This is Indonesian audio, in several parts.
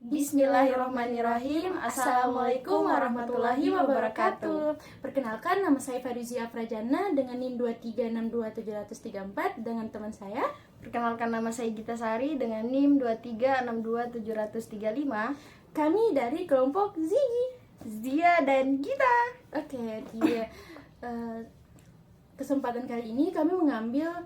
Bismillahirrahmanirrahim. Assalamualaikum warahmatullahi wabarakatuh. Perkenalkan, nama saya Faruzia Afrajana dengan NIM 2362734 dengan teman saya. Perkenalkan, nama saya Gita Sari dengan NIM 2362735. Kami dari kelompok Zigi, Zia dan Gita. Oke, Tia. Kesempatan kali ini kami mengambil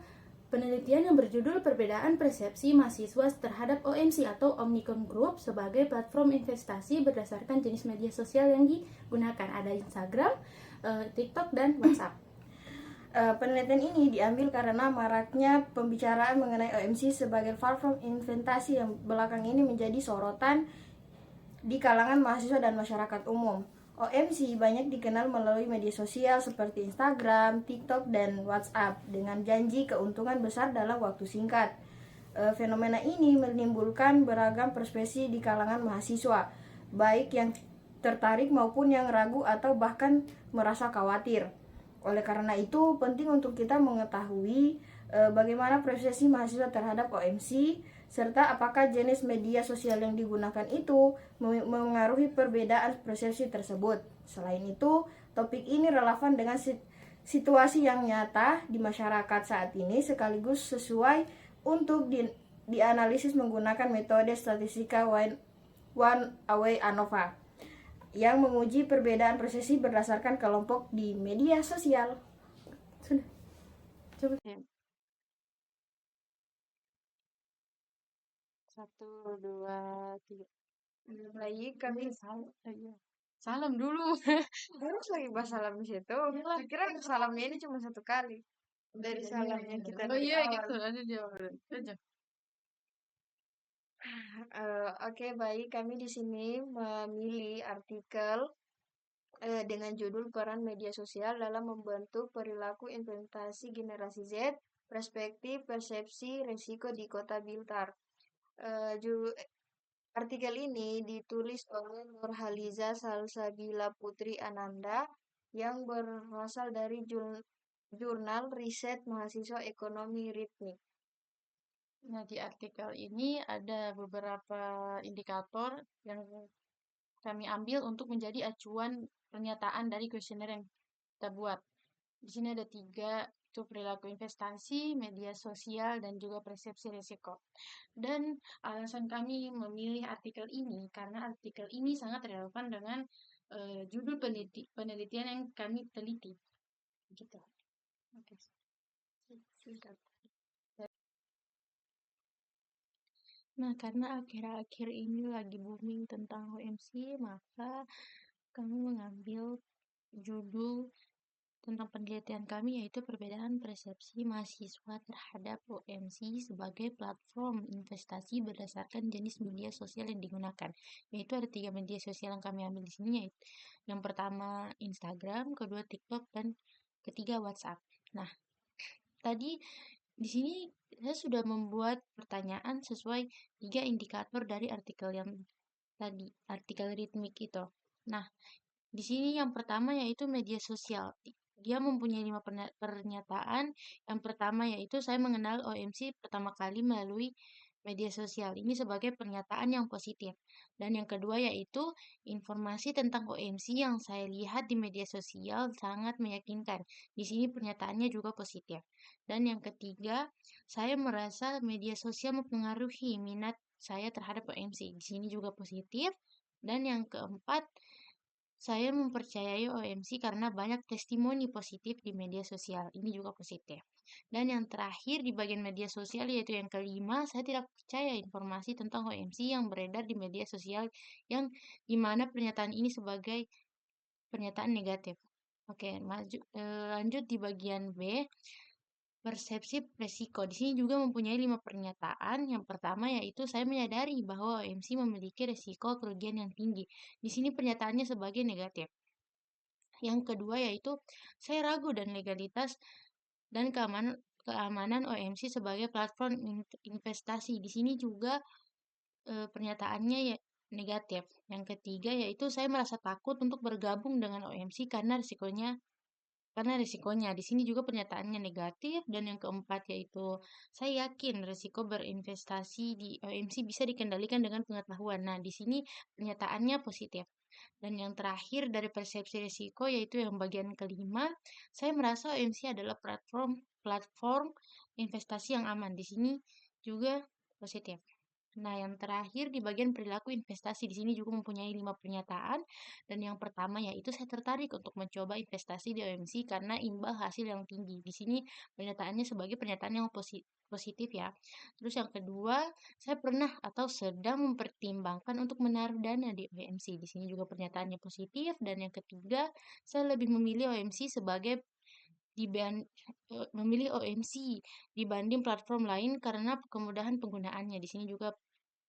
penelitian yang berjudul Perbedaan Persepsi Mahasiswa Terhadap OMC atau Omnicom Group sebagai platform investasi berdasarkan jenis media sosial yang digunakan. Ada Instagram, TikTok, dan WhatsApp. Penelitian ini diambil karena maraknya pembicaraan mengenai OMC sebagai platform investasi yang belakang ini menjadi sorotan di kalangan mahasiswa dan masyarakat umum. OMC banyak dikenal melalui media sosial seperti Instagram, TikTok, dan WhatsApp dengan janji keuntungan besar dalam waktu singkat. Fenomena ini menimbulkan beragam persepsi di kalangan mahasiswa, baik yang tertarik maupun yang ragu atau bahkan merasa khawatir. Oleh karena itu, penting untuk kita mengetahui bagaimana persepsi mahasiswa terhadap OMC, serta apakah jenis media sosial yang digunakan itu mengaruhi perbedaan persepsi tersebut. Selain itu, topik ini relevan dengan situasi yang nyata di masyarakat saat ini sekaligus sesuai untuk dianalisis menggunakan metode statistika One-Away ANOVA yang menguji perbedaan persepsi berdasarkan kelompok di media sosial. Sudah. Coba. 1, 2, 3. Baik, kami Salam dulu. harus lagi bahas salam di situ. Kira salamnya ini cuma satu kali dari salamnya kita. Oh iya gitu, ada dia aja. Oke, baik. Kami di sini memilih artikel dengan judul Peran Media Sosial dalam Membentuk Perilaku Investasi Generasi Z, Perspektif, Persepsi, Resiko di Kota Blitar. Artikel ini ditulis oleh Nurhaliza Salsabila Putri Ananda yang berasal dari jurnal riset mahasiswa ekonomi Ritnik. Nah, di artikel ini ada beberapa indikator yang kami ambil untuk menjadi acuan pernyataan dari kuesioner yang kita buat. Di sini ada 3, itu perilaku investasi, media sosial, dan juga persepsi risiko. Dan alasan kami memilih artikel ini karena artikel ini sangat relevan dengan judul penelitian yang kami teliti. Gitu. Oke. Singkat. Nah, karena akhir-akhir ini lagi booming tentang OMC, maka kami mengambil judul tentang penelitian kami yaitu perbedaan persepsi mahasiswa terhadap OMC sebagai platform investasi berdasarkan jenis media sosial yang digunakan. Yaitu ada 3 media sosial yang kami ambil di sini, yaitu yang pertama Instagram, kedua TikTok, dan ketiga WhatsApp. Nah, tadi di sini saya sudah membuat pertanyaan sesuai 3 indikator dari artikel yang tadi, artikel ritmik itu. Nah, di sini yang pertama yaitu media sosial. Dia mempunyai 5 pernyataan. Yang pertama yaitu saya mengenal OMC pertama kali melalui media sosial. Ini sebagai pernyataan yang positif. Dan yang kedua yaitu informasi tentang OMC yang saya lihat di media sosial sangat meyakinkan. Di sini pernyataannya juga positif. Dan yang ketiga, saya merasa media sosial mempengaruhi minat saya terhadap OMC. Di sini juga positif. Dan yang keempat, saya mempercayai OMC karena banyak testimoni positif di media sosial. Ini juga positif. Dan yang terakhir di bagian media sosial yaitu yang kelima, saya tidak percaya informasi tentang OMC yang beredar di media sosial yang dimana pernyataan ini sebagai pernyataan negatif. Oke, lanjut di bagian B. Persepsi resiko. Di sini juga mempunyai 5 pernyataan. Yang pertama yaitu saya menyadari bahwa OMC memiliki resiko kerugian yang tinggi. Di sini pernyataannya sebagai negatif. Yang kedua yaitu saya ragu dan legalitas dan keamanan OMC sebagai platform investasi. Di sini juga pernyataannya ya negatif. Yang ketiga yaitu saya merasa takut untuk bergabung dengan OMC karena risikonya karena risikonya. Di sini juga pernyataannya negatif. Dan yang keempat yaitu saya yakin risiko berinvestasi di OMC bisa dikendalikan dengan pengetahuan. Nah, di sini pernyataannya positif. Dan yang terakhir dari persepsi risiko yaitu yang bagian kelima, saya merasa OMC adalah platform platform investasi yang aman. Di sini juga positif. Nah, yang terakhir di bagian perilaku investasi di sini juga mempunyai 5 pernyataan. Dan yang pertama yaitu saya tertarik untuk mencoba investasi di OMC karena imbal hasil yang tinggi. Di sini pernyataannya sebagai pernyataan yang positif ya. Terus yang kedua, saya pernah atau sedang mempertimbangkan untuk menaruh dana di OMC. Di sini juga pernyataannya positif. Dan yang ketiga, saya lebih memilih OMC sebagai memilih OMC dibanding platform lain karena kemudahan penggunaannya. Di sini juga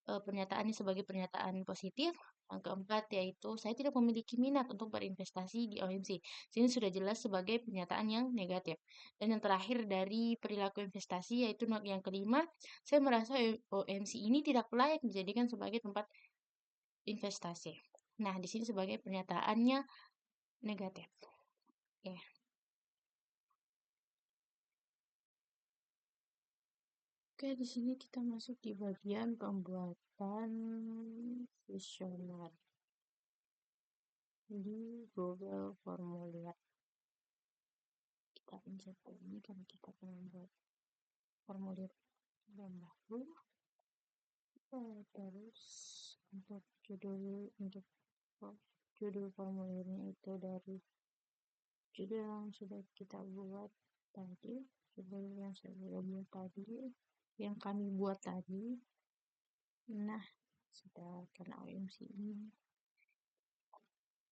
pernyataannya sebagai pernyataan positif. Yang keempat yaitu saya tidak memiliki minat untuk berinvestasi di OMC. Sini sudah jelas sebagai pernyataan yang negatif. Dan yang terakhir dari perilaku investasi yaitu yang kelima, saya merasa OMC ini tidak layak dijadikan sebagai tempat investasi. Nah, di sini sebagai pernyataannya negatif. Oke. Oke, di sini kita masuk di bagian pembuatan visioner di Google Formulir. Kita pencet ini karena kita akan membuat formulir yang baru. Terus untuk judul formulirnya itu dari judul yang sudah kita buat tadi, judul yang sudah buat tadi, yang kami buat tadi. Nah, sudah kena OMC ini.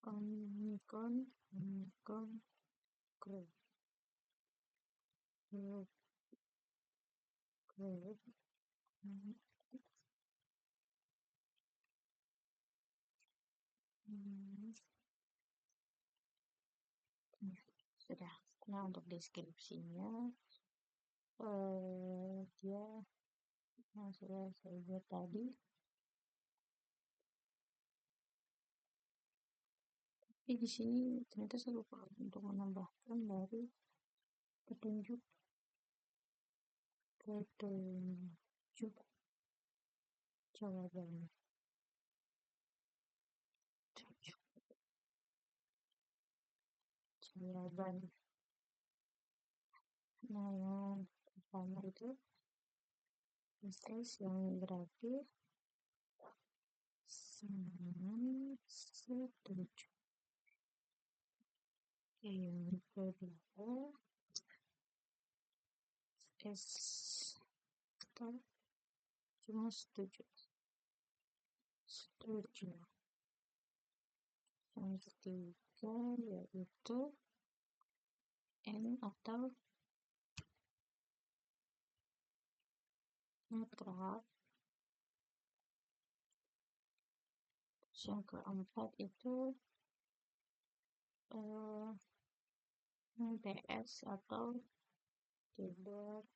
Omnicom Group. Sudah. Nah, untuk deskripsinya dia yang sudah saya buat tadi. Tapi di sini ternyata saya lupa untuk menambahkan dari petunjuk jawaban. Nah, yang pertama itu tes yang berarti sangat setuju. Yang kedua cuma setuju. Yang ketiga yaitu N atau netral. Yang keempat itu PS atau tidak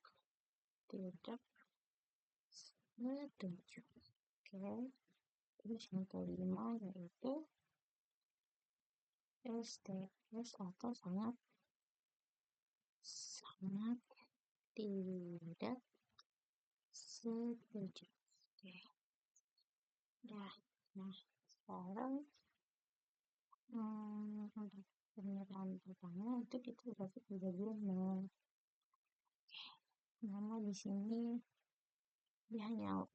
setuju. Oke. Terus yang kelima yaitu STS atau sangat tidak setuju. Oke. Nah, sekarang untuk pernyataan pertama itu kita dapat bagian nama di sini dia hanya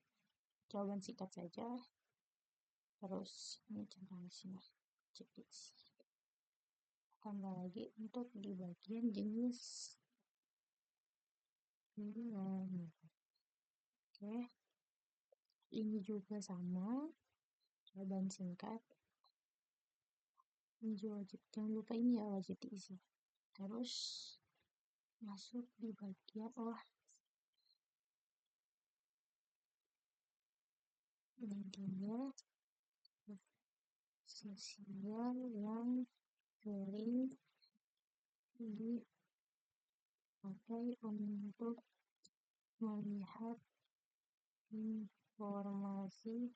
jawaban singkat saja. Terus ini contohnya tambah lagi untuk di bagian jenis oke, ini juga sama jawaban singkat. Ini wajib, jangan lupa ini ya wajib diisi. Terus masuk di bagian media sosial yang sering dipakai untuk melihat informasi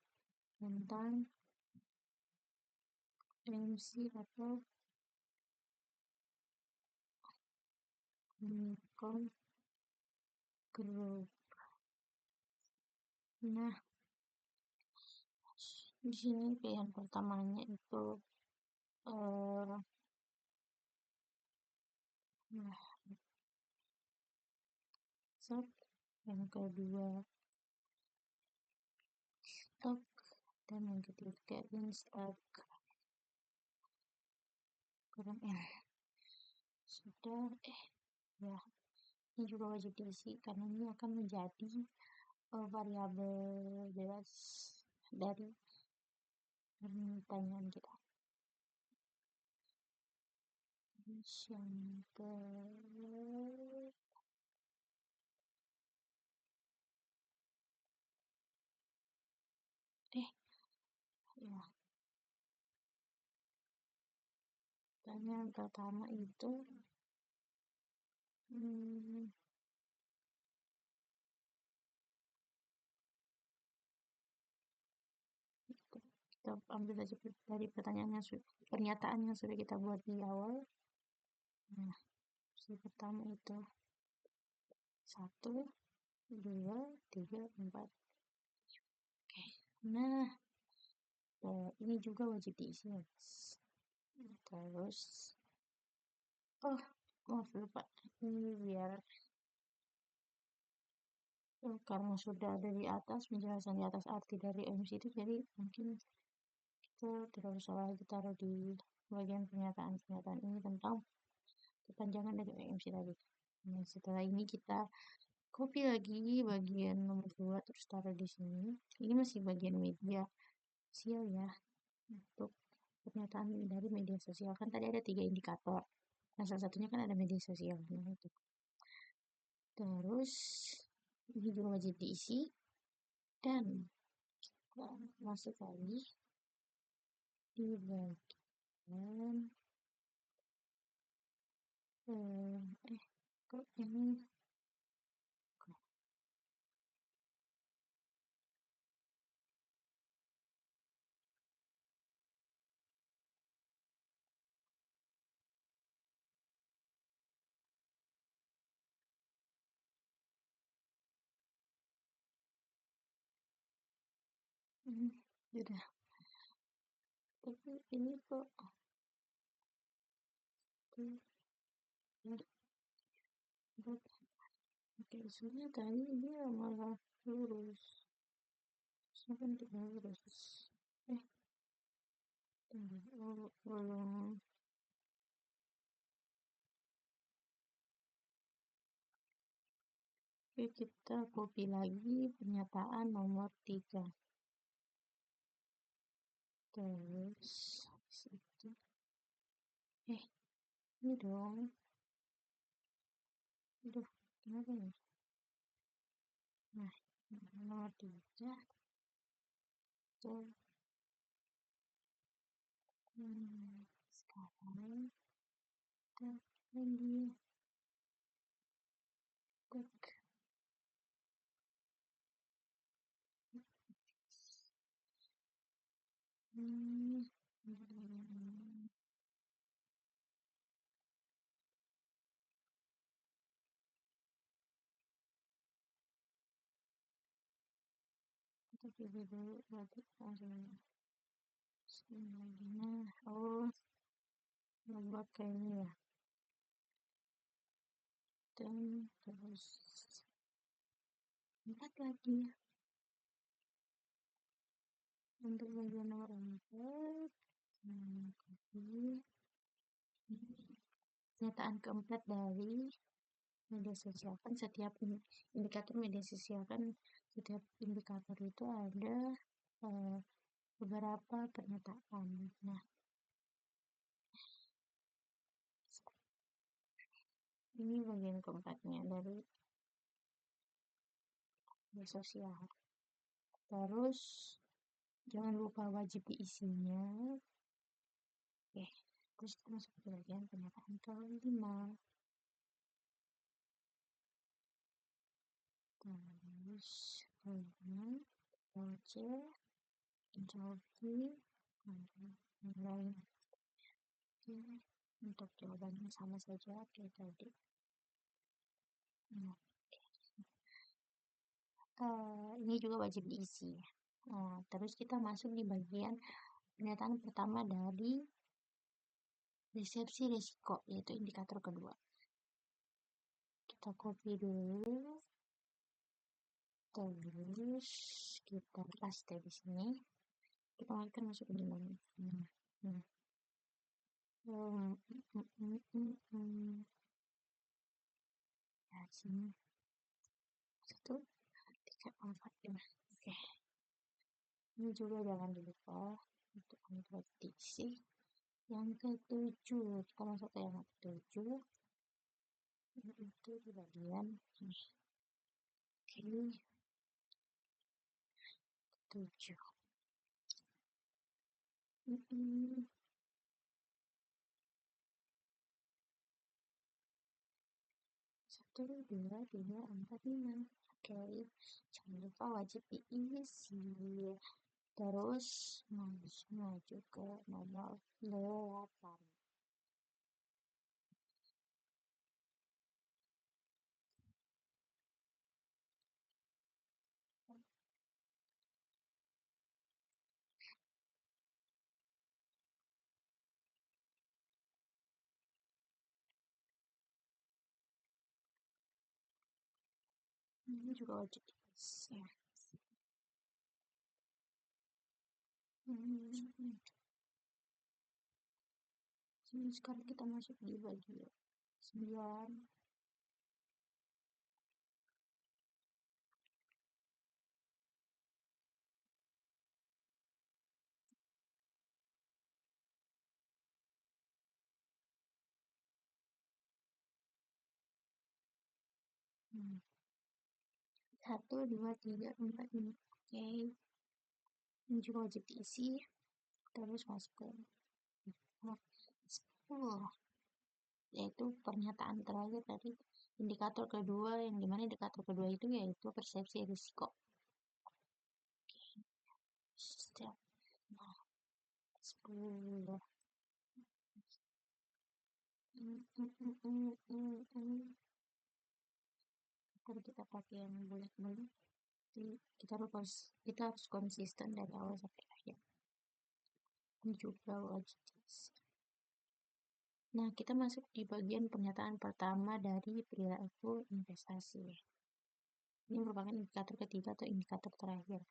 tentang MC atau Omnicom Group. Nah, di sini pilihan pertamanya itu nah, stok. Yang kedua stok, dan yang ketiga Instagram. Kurang sudah ya, ini juga wajib diisi karena ini akan menjadi variabel bebas dari pertanyaan kita. Terus yang ke ya, pertanyaan pertama itu kita ambil aja dari pertanyaan pernyataan yang sudah kita buat di awal. Nah, opsi pertama itu 1, 2, 3, 4. Oke. Nah, ini juga wajib diisi, guys. Terus maaf lupa, ini biar karena sudah ada di atas penjelasan di atas arti dari OMC itu, jadi mungkin kita tidak usah lagi taruh di bagian pernyataan ini tentang kepanjangan dari OMC tadi. Nah, setelah ini kita copy lagi bagian nomor 2 terus taruh di sini. Ini masih bagian media sosial ya, untuk pernyataan dari media sosial. Kan tadi ada 3 indikator. Nah, salah satunya kan ada media sosial. Nah, itu. Terus ini juga wajib diisi, dan kita masuk lagi di bagian kok ini sudah, tapi ini kok oke, sebenarnya tadi dia malah lurus, sebenarnya tidak lurus. Belum. Oke, kita copy lagi pernyataan nomor 3. Terus itu ini dong. Aduh, kenapa ya? Nah, nomor 3 tuh. Sekarang kita lagi klik kita pilih dulu berarti lagi. Nah, buat kayak ini ya, dan terus 4 lagi untuk bagian nomor 4. Pernyataan keempat dari media sosial, kan setiap indikator media sosial kan setiap indikator itu ada beberapa pernyataan. Nah, ini bagian keempatnya dari media sosial. Terus jangan lupa wajib diisinya. Oke, terus kita masuk ke bagian pernyataan kelima. Terus kelima, voucher, interview, yang lain. Oke, untuk jawabannya sama saja kayak tadi. Nah, ini juga wajib diisi. Terus kita masuk di bagian pernyataan pertama dari resepsi risiko, yaitu indikator kedua. Kita copy dulu, terus kita paste di sini. Kita akan masuk ke dalam. Nah. Ya, sini. 1, 3, 4, 5. Oke. Ini juga jangan dilupa untuk konvertisi. Yang ke-7, kita masuk ke yang ke-7. Itu di bagian ini. Oke. 7. 1, 2, 3, 4, 5. Oke, jangan lupa wajib diisi. Terus maju ke nomor 8. Ini juga wajib diisi. Sekarang kita masuk di bagian 9. Satu, 2, 3, 4, 5. Oke. Ini juga wajib diisi. Terus masuk ke 10. Yaitu pernyataan terakhir dari indikator kedua, yang dimana indikator kedua itu yaitu persepsi risiko. Step 10. Kalau kita pakai yang bulat-bulat, kita harus konsisten dari awal sampai akhir. Ini juga wajib diisi. Nah, kita masuk di bagian pernyataan pertama dari perilaku investasi. Ini merupakan indikator ketiga atau indikator terakhir.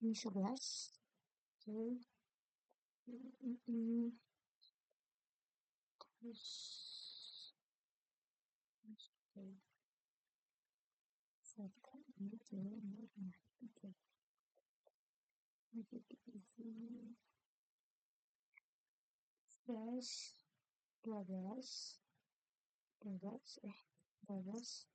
Ini 11. Oke. Terus oke. Masih diisi 11, 12, 12.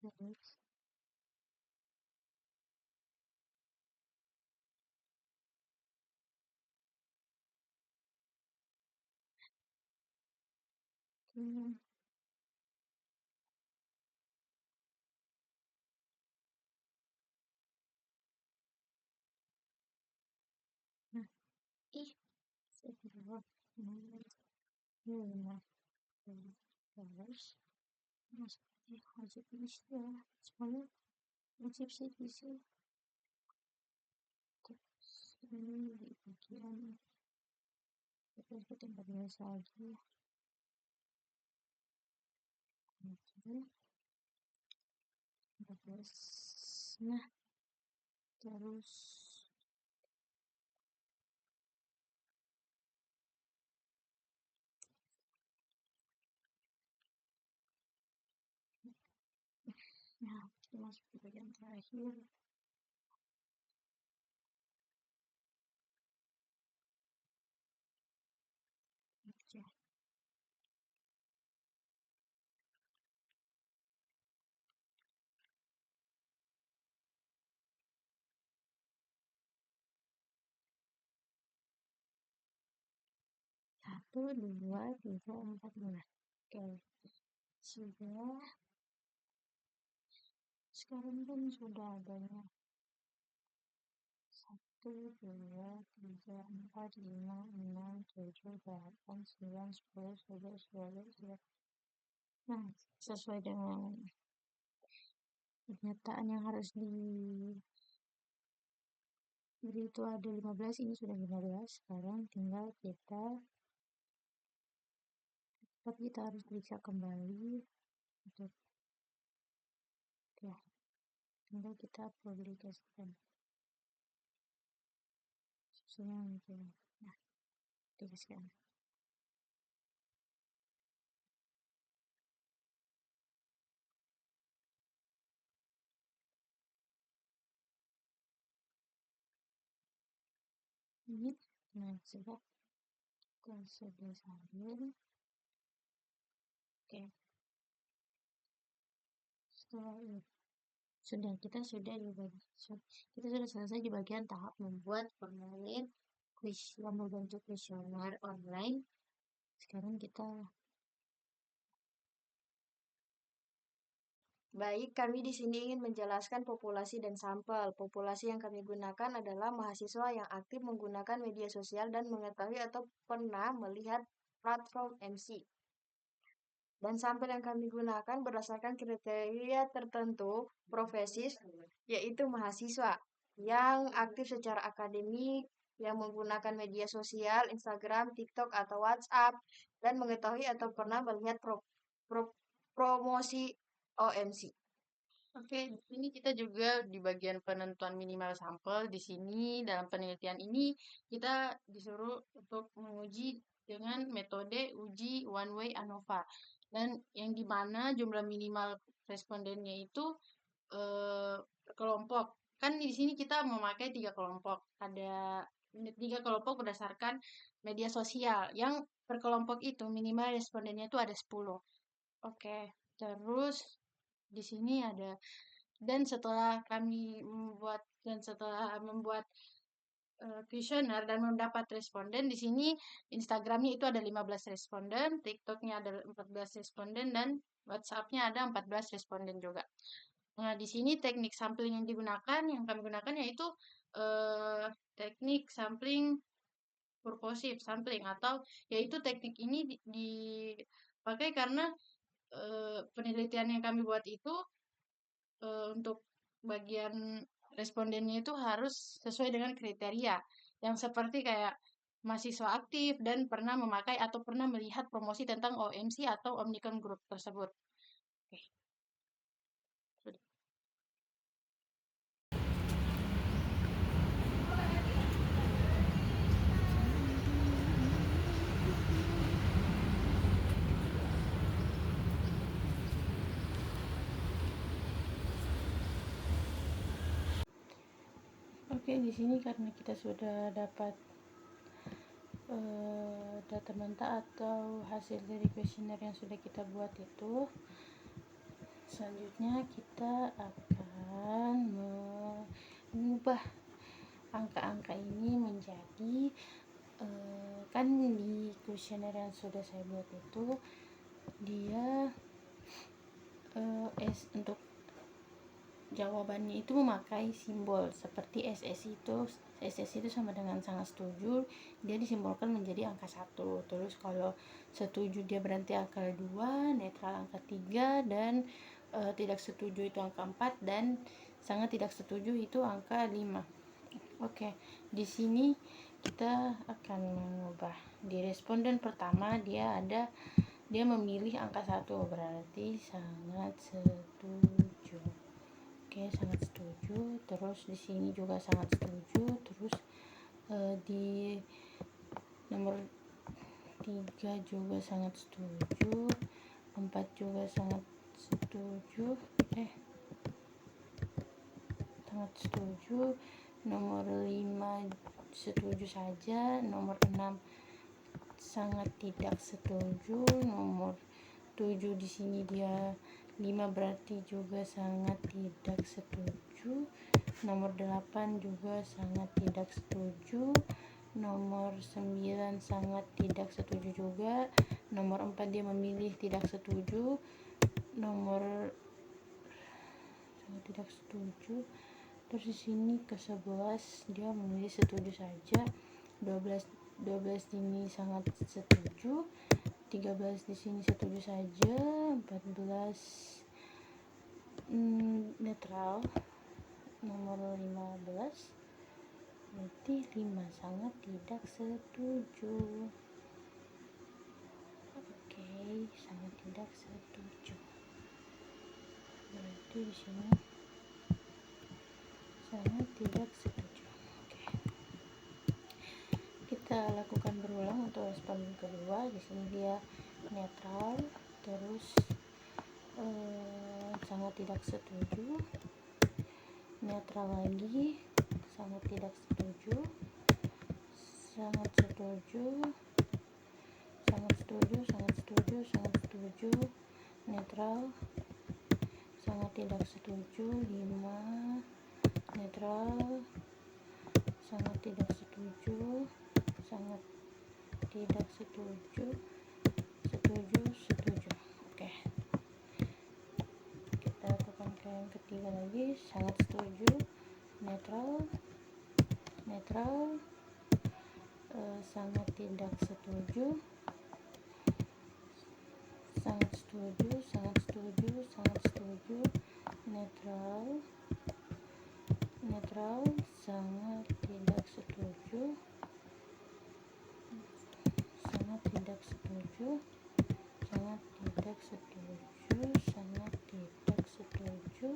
Terus nah, setelah terus masuk di wajib diisi ya, semuanya wajib diisi. Terus ini di bagian terus ke tempat biasa lagi. Terus nah, terus nah, kita masuk ke bagian terakhir. Oke. 2, 3, 4, 5. Oke, sudah. Sekarang kan sudah adanya 1, 2, 3, 4, 5, 6, 7, 8, 9, 10, 11, 12, 13. Nah, sesuai dengan pernyataan yang harus diberi itu ada 15, ini sudah 15. Sekarang tinggal kita harus periksa kembali untuk ya, tinggal kita publikasikan sesuai dengan nah, publikasikan. Ini nah sudah salin. Oke, setelah ini kita sudah selesai di bagian tahap membuat formulir kuis yang berbentuk kuesioner online. Sekarang kita Baik, kami di sini ingin menjelaskan populasi dan sampel. Populasi yang kami gunakan adalah mahasiswa yang aktif menggunakan media sosial dan mengetahui atau pernah melihat platform MC. Dan sampel yang kami gunakan berdasarkan kriteria tertentu profesis, yaitu mahasiswa yang aktif secara akademik, yang menggunakan media sosial, Instagram, TikTok, atau WhatsApp, dan mengetahui atau pernah melihat promosi OMC. Oke, di sini kita juga di bagian penentuan minimal sampel. Di sini dalam penelitian ini kita disuruh untuk menguji dengan metode uji one way ANOVA. Dan yang dimana jumlah minimal respondennya itu kelompok. Kan di sini kita memakai 3 kelompok. Ada 3 kelompok berdasarkan media sosial. Yang per kelompok itu minimal respondennya itu ada 10. Oke, terus di sini ada dan setelah membuat kuesioner dan mendapat responden, di sini Instagramnya itu ada 15 responden, TikToknya ada 14 responden, dan WhatsAppnya ada 14 responden juga. Nah, di sini teknik sampling yang kami gunakan yaitu teknik sampling purposive sampling, atau yaitu teknik ini dipakai karena penelitian yang kami buat itu untuk bagian respondennya itu harus sesuai dengan kriteria yang seperti kayak mahasiswa aktif dan pernah memakai atau pernah melihat promosi tentang OMC atau Omnicom Group tersebut. Oke. Sudah. Oke, di sini karena kita sudah dapat data mentah atau hasil dari kuesioner yang sudah kita buat itu, selanjutnya kita akan mengubah angka-angka ini menjadi kan di kuesioner yang sudah saya buat itu dia untuk jawabannya itu memakai simbol seperti SS itu sama dengan sangat setuju, dia disimbolkan menjadi angka 1. Terus kalau setuju dia berarti angka 2, netral angka 3, dan tidak setuju itu angka 4, dan sangat tidak setuju itu angka 5. Oke, di sini kita akan mengubah di responden pertama dia memilih angka 1, berarti sangat setuju. Oke, sangat setuju. Terus di sini juga sangat setuju. Terus di nomor 3 juga sangat setuju. 4 juga sangat setuju. Sangat setuju. Nomor 5 setuju saja. Nomor 6 sangat tidak setuju. Nomor 7 di sini dia 5 berarti juga sangat tidak setuju. Nomor 8 juga sangat tidak setuju. Nomor 9 sangat tidak setuju juga. Nomor 4 dia memilih tidak setuju. Nomor sangat tidak setuju. Terus di sini ke 11 dia memilih setuju saja. 12 ini sangat setuju. 13 di sini setuju saja. 14 netral. Nomor 15 berarti 5 sangat tidak setuju. Oke, sangat tidak setuju. Berarti di sini sangat tidak setuju. Oke. Kita lakukan berulang untuk responden kedua. Di sini dia netral, terus sangat tidak setuju, netral lagi, sangat tidak setuju, sangat setuju, sangat setuju, sangat setuju, sangat setuju, netral, sangat tidak setuju, 5, netral, sangat tidak setuju, sangat tidak setuju, setuju, setuju. Oke, kita lakukan ke yang ketiga lagi. Sangat setuju, netral, netral, sangat tidak setuju, sangat setuju, sangat setuju, sangat setuju, netral, netral, sangat tidak setuju, sangat tidak setuju, sangat tidak setuju, sangat tidak setuju,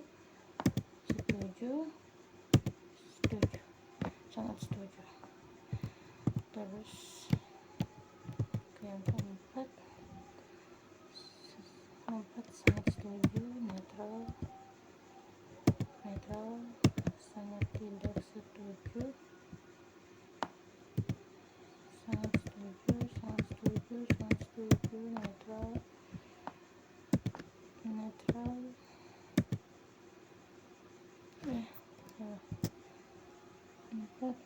setuju, setuju, sangat setuju. Terus ke yang keempat, sangat setuju, netral, netral, sangat tidak setuju, sangat setuju, sangat setuju, sangat setuju, netral, netral, empat,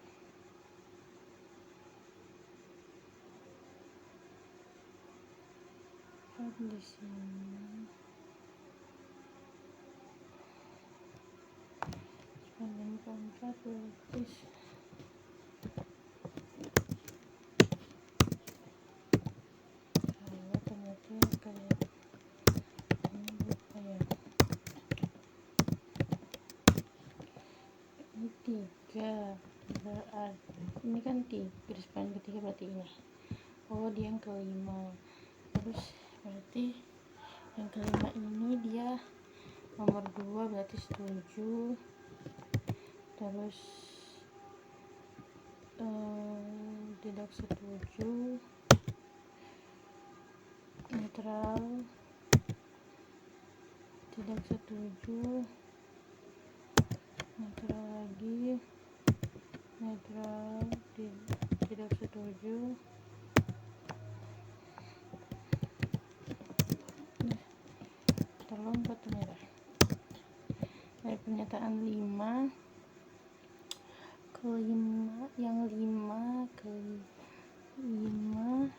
di sini responden keempat berarti ternyata kayak ini lupa ya. Ini 3 berarti ini kan 3, responden ketiga berarti ini. Oh, dia yang kelima. Terus berarti yang kelima ini dia nomor 2 berarti setuju. Terus tidak setuju, netral, tidak setuju, netral lagi, netral, tidak setuju. Terlompat ternyata dari pernyataan 5 ke 5, yang 5 ke 5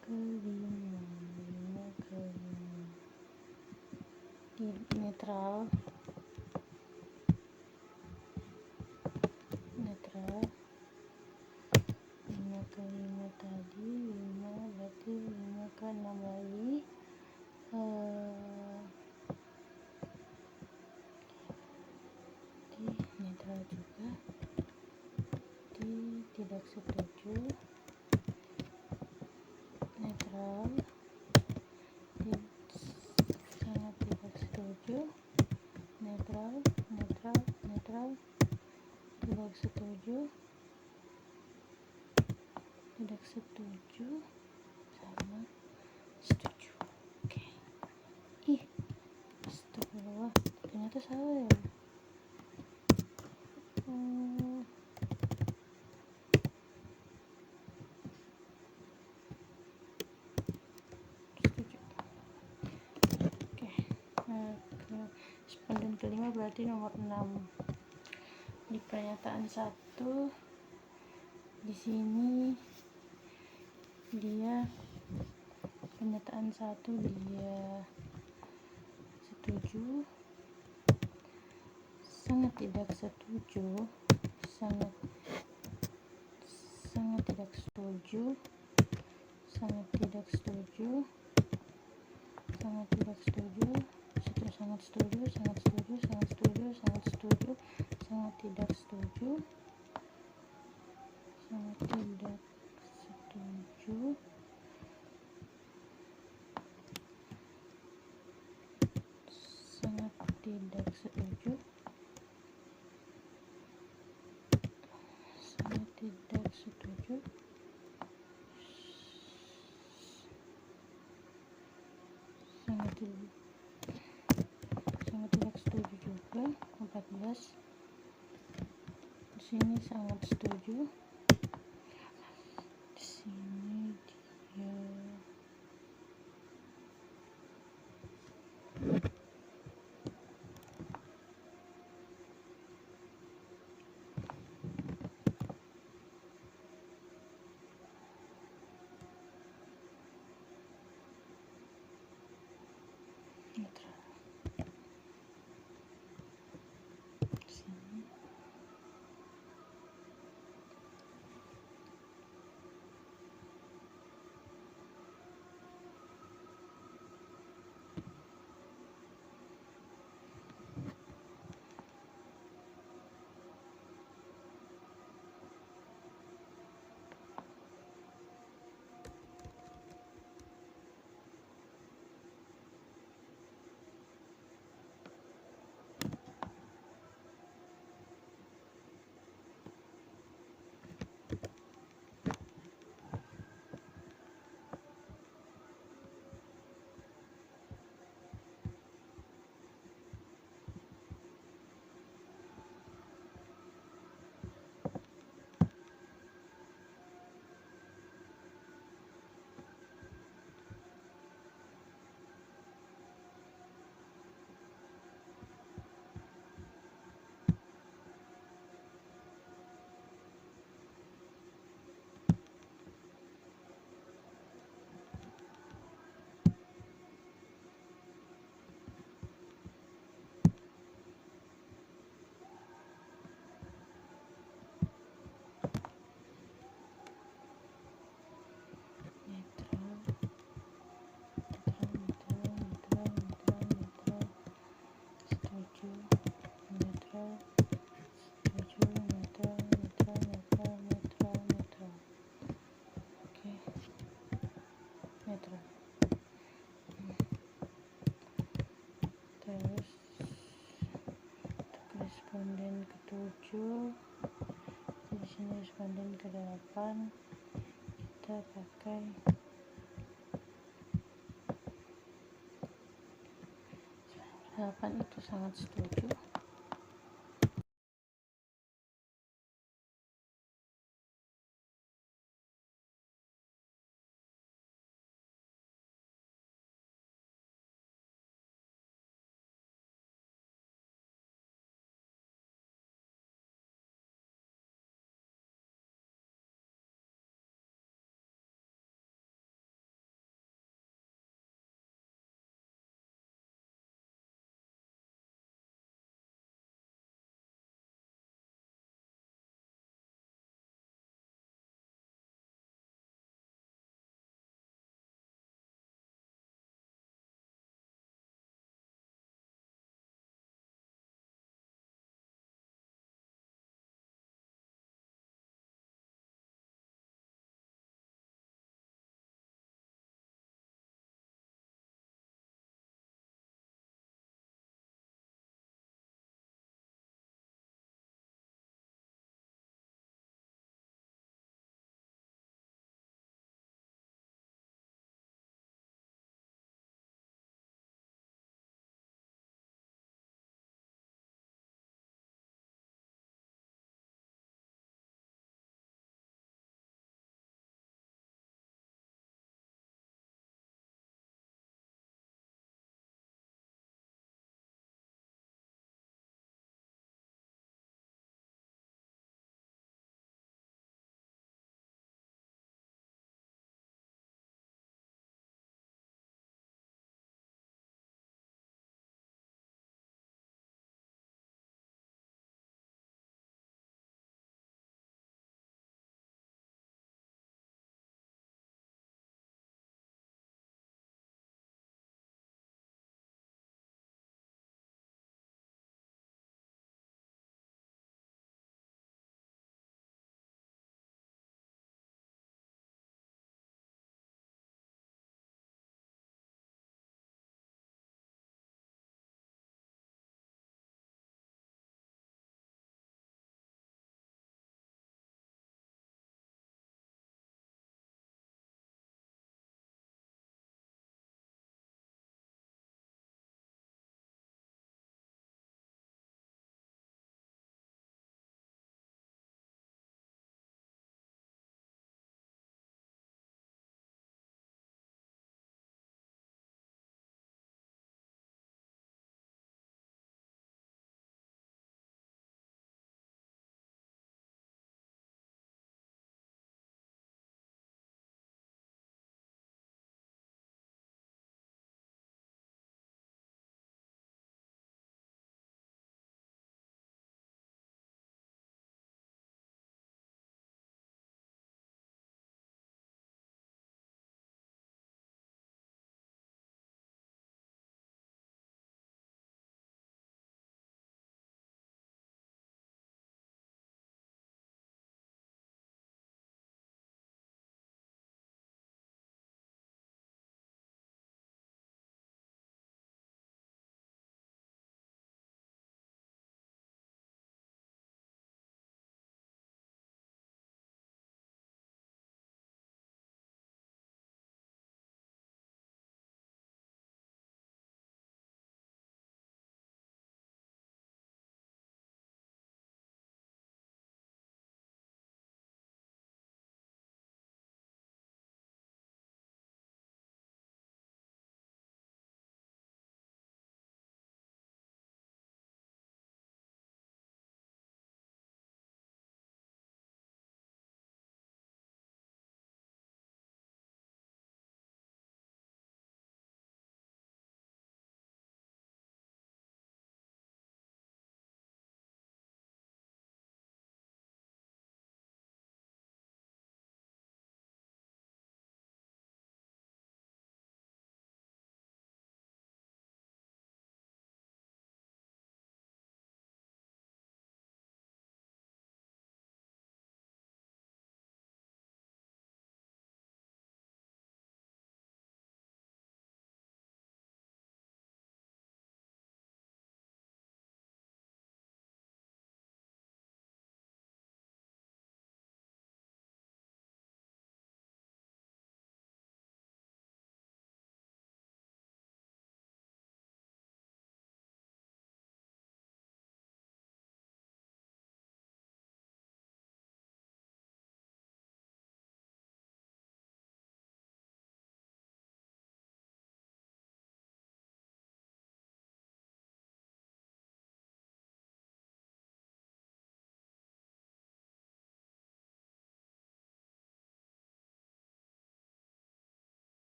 ke 5, 5 ke 5, netral, netral, 5 ke 5 tadi, 5 berarti 5 ke 6 lagi, di netral juga, di tidak setuju, netral, sangat tidak setuju, netral, netral, netral, tidak setuju, tidak setuju, sama setuju. Oke. Ih, astagfirullah, ternyata salah ya. Setuju. Oke. Responden kelima berarti nomor 6. Di pernyataan 1 Di sini dia pernyataan 1 dia setuju, sangat tidak setuju, sangat sangat tidak setuju, sangat tidak setuju, sangat tidak setuju, sangat setuju, sangat setuju, sangat setuju, sangat setuju, sangat tidak setuju, sangat tidak setuju, sangat tidak setuju, sangat tidak setuju, sangat tidak setuju juga. 14. Di sini sangat setuju, di sini dia netral, di sini netral, netral, setuju, netral, setuju, netral. Oke, netral. Terus untuk responden ke-7, di sini responden ke-8, kita pakai 8 itu sangat setuju.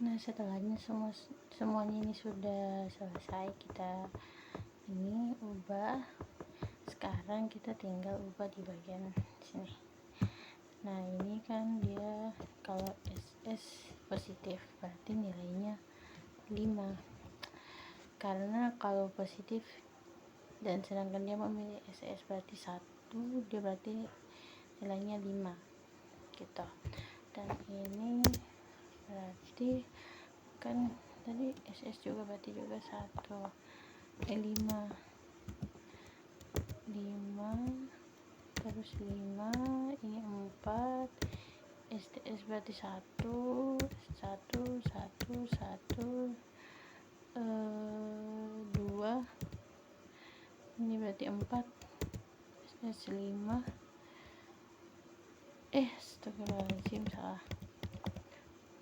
Nah, setelahnya semuanya ini sudah selesai, kita ini ubah. Sekarang kita tinggal ubah di bagian sini. Nah, ini kan dia kalau SS positif berarti nilainya 5, karena kalau positif dan sedangkan dia memilih SS berarti 1, dia berarti nilainya 5 gitu. Dan ini berarti kan tadi SS juga berarti juga 5 terus 5, ini 4, STS berarti 1 2, ini berarti 4, STS 5, astagfirullahaladzim, salah.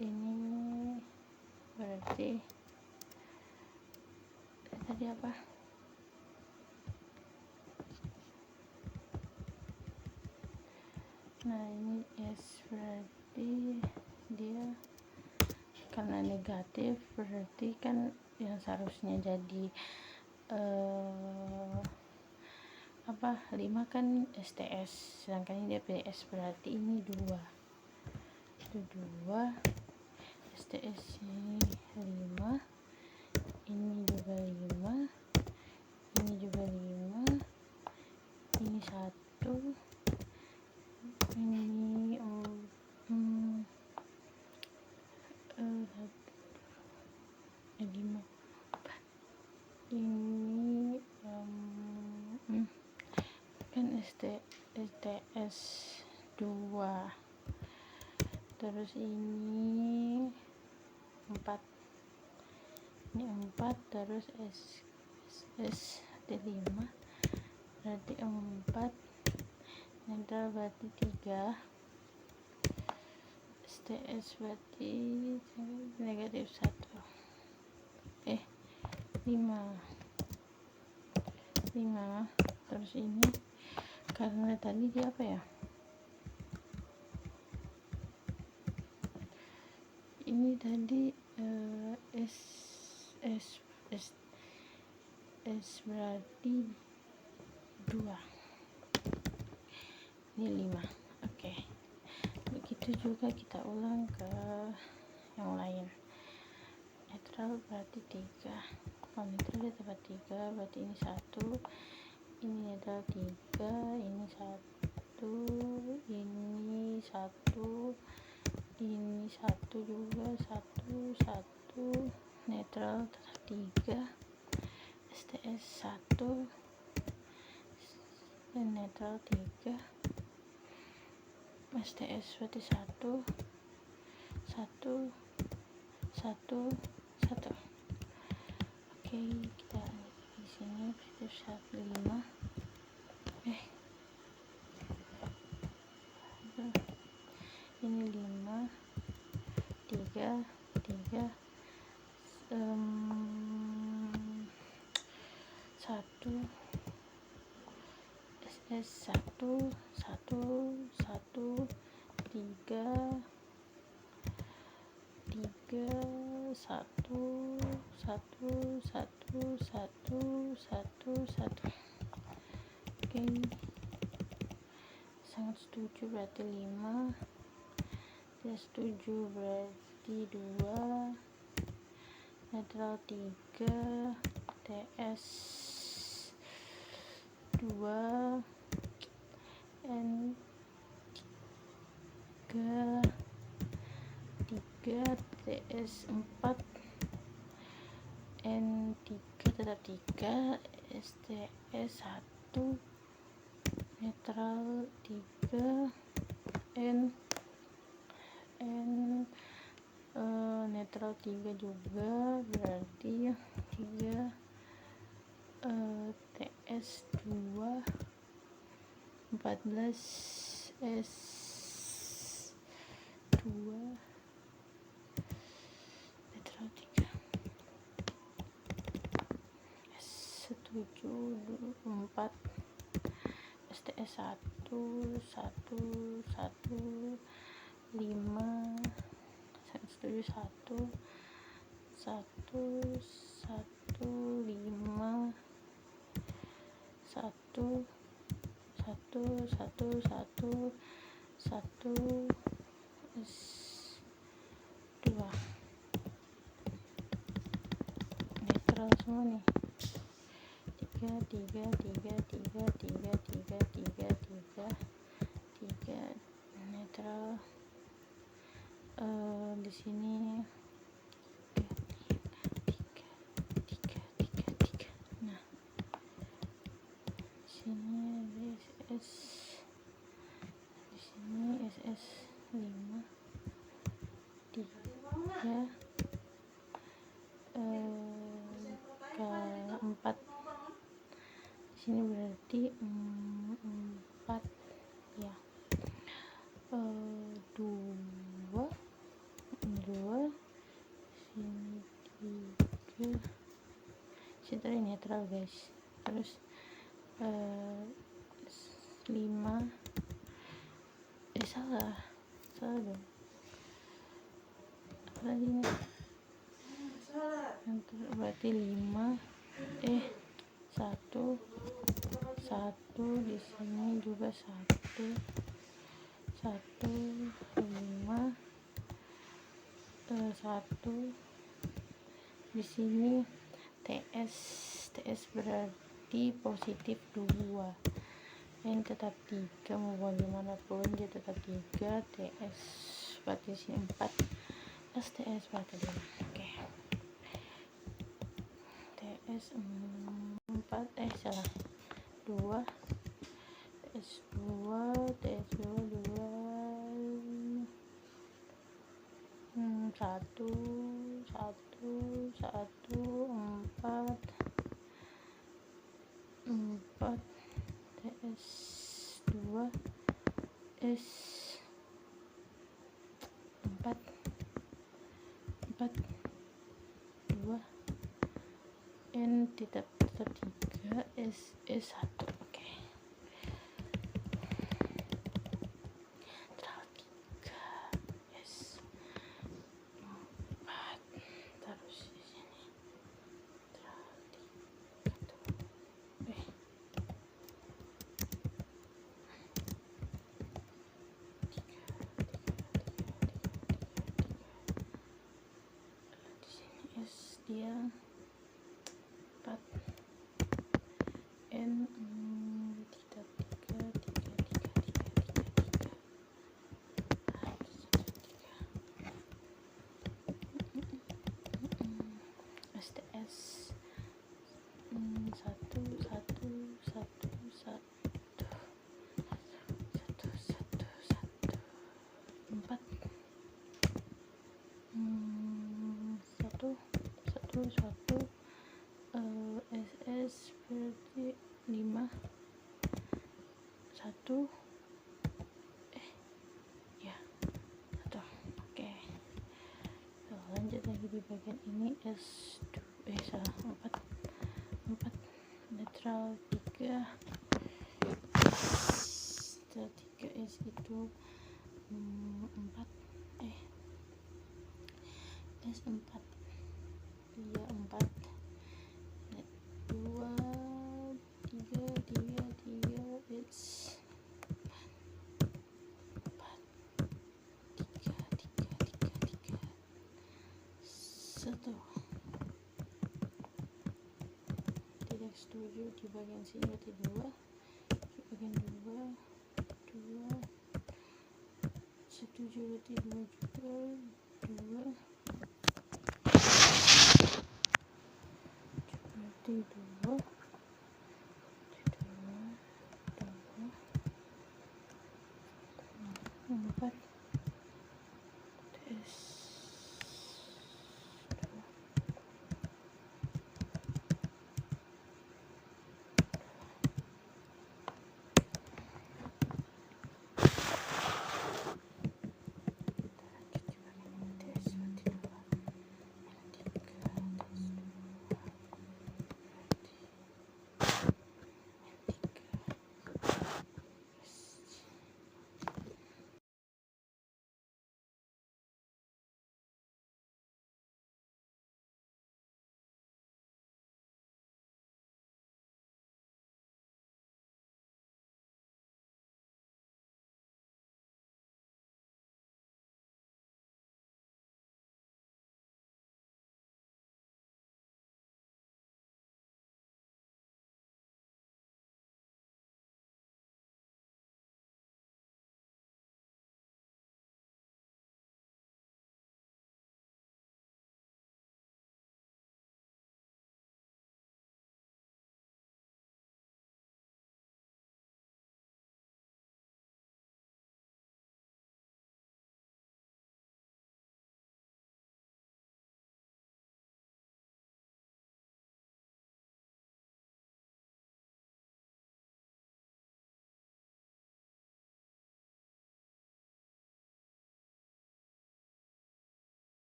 Ini berarti tadi apa? Nah, ini S berarti dia karena negatif, berarti kan yang seharusnya jadi 5 kan STS, sedangkan ini dia PS, berarti ini 2, STS ini 5, ini juga 5, ini juga 5, ini 1, ini 5, ini kan STS 2, terus ini 4, ini 4, terus SS 5 berarti 4, netral berarti 3, STS berarti negatif 1, 5, terus ini karena tadi dia apa ya, ini tadi S berarti 2, ini 5. Oke, begitu juga kita ulang ke yang lain. Netral berarti 3, kalau netral dia dapat 3, berarti ini 1, ini netral 3, ini 1, ini 1, ini 1 juga, 1, netral tetap 3, STS 1, dan netral 3, STS berarti 1, 1. Oke, kita di sini positif 5, ini 5, 3, 1, SS 1, 3, 1. Oke, sangat setuju berarti 5, tidak setuju berarti 2, netral 3, TS 2, N 3, TS 4, N 3 tetap 3, STS 1, netral 3, N netral 3 juga, berarti 3, TS 2, 14, S 2, netral 3, S setuju 4, STS 1, 5, tujuh satu satu satu lima satu satu satu satu satu dua. Netral semua nih. Tiga netral. Di sini tiga. Nah, sini ada SS, di sini SS 5 3 ke 4. Di sini berarti 4 ya. 2 sini 3. Sini tadi netral guys. Terus 5 salah dong. Apa tadi ini? Berarti 5 satu di sini juga 1 5 1 di sini TS berarti positif 2, N tetap 3, mau bagaimanapun dia tetap 3, TS berarti sini 4, STS berarti 5. Oke. TS 4 salah 2, TS 2 1 4 TS 2 S 4 2 N tetap 3 S 1. Oke. Netral 3 S 4 terus di sini netral 3 di sini S dia 4 N tidak 3 STS 1 4 1 SS berarti 5 1 ya 1. Oke. Lanjut lagi di bagian ini S2 salah 4 netral 3 S itu 4 S4 iya 4 net 2 3 it's 4 3 1. Tidak setuju di bagian sini berarti 2, di bagian 2 setuju berarti 2 juga 2 berarti 2 4 TS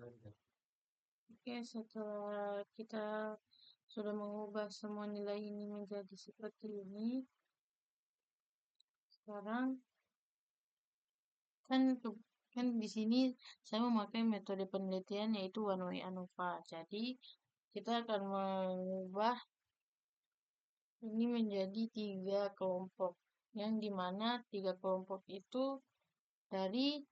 Oke, setelah kita sudah mengubah semua nilai ini menjadi seperti ini, sekarang kan kan di sini saya memakai metode penelitian yaitu one way ANOVA. Jadi kita akan mengubah ini menjadi 3 kelompok, yang dimana 3 kelompok itu dari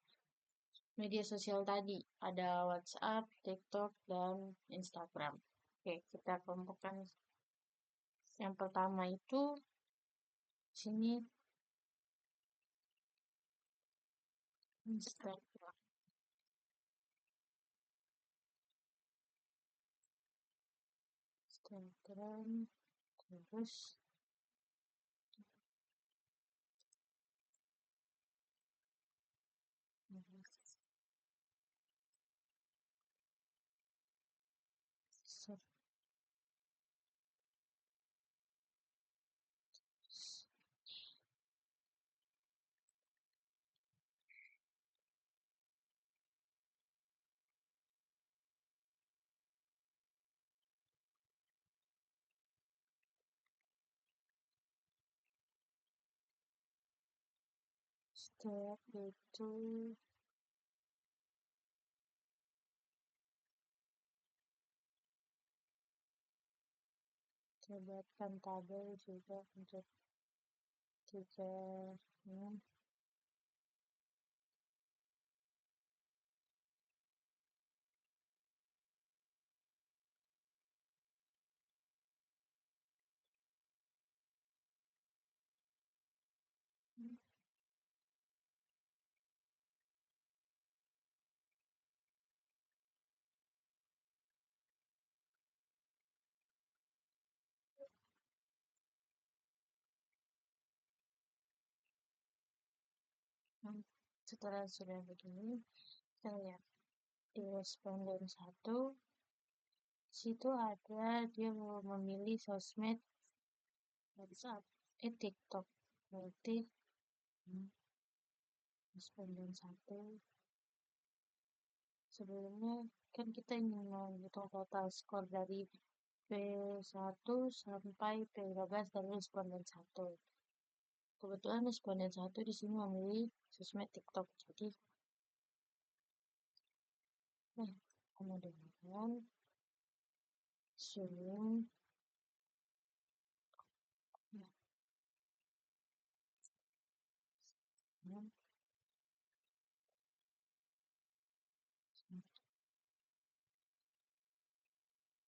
media sosial tadi. Ada WhatsApp, TikTok, dan Instagram. Oke, kita kelompokkan. Yang pertama itu sini Instagram. Instagram terus setelah itu kita buatkan tabel juga untuk 3 setelah sudah begini, kita lihat di responden 1, situ ada dia mau memilih sosmed WhatsApp, TikTok. Berarti responden 1 sebelumnya kan kita ingin menghitung total skor dari P1 sampai P15 dari responden 1. Kebetulan responden 1 di sini memilih sosmed TikTok. Jadi sama dengan zoom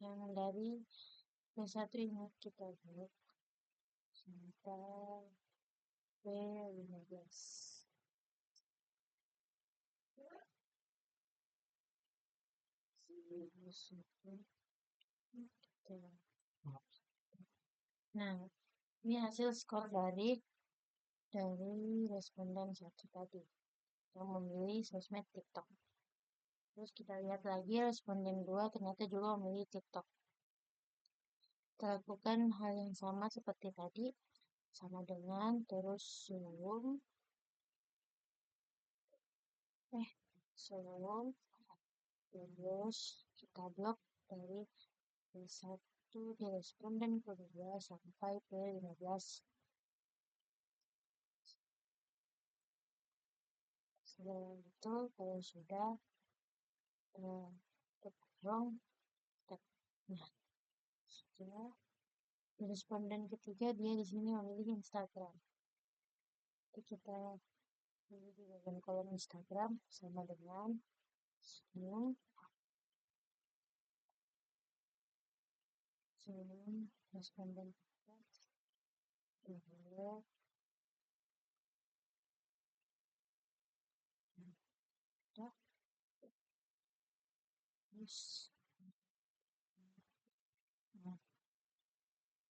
yang dari P1 ini kita buat sampai P15. Nah, ini hasil skor dari responden 1 tadi yang memilih sosmed TikTok. Terus kita lihat lagi responden 2 ternyata juga memilih TikTok. Kita lakukan hal yang sama seperti tadi, sama dengan terus zoom, terus kita blok dari P1 di responden kedua sampai P15. Setelah itu kalau sudah terang, nah setelah responden ketiga dia di sini memilih Instagram. Jadi kita pilih di bagian kolom Instagram sama dengan zoom responden ketiga. Terus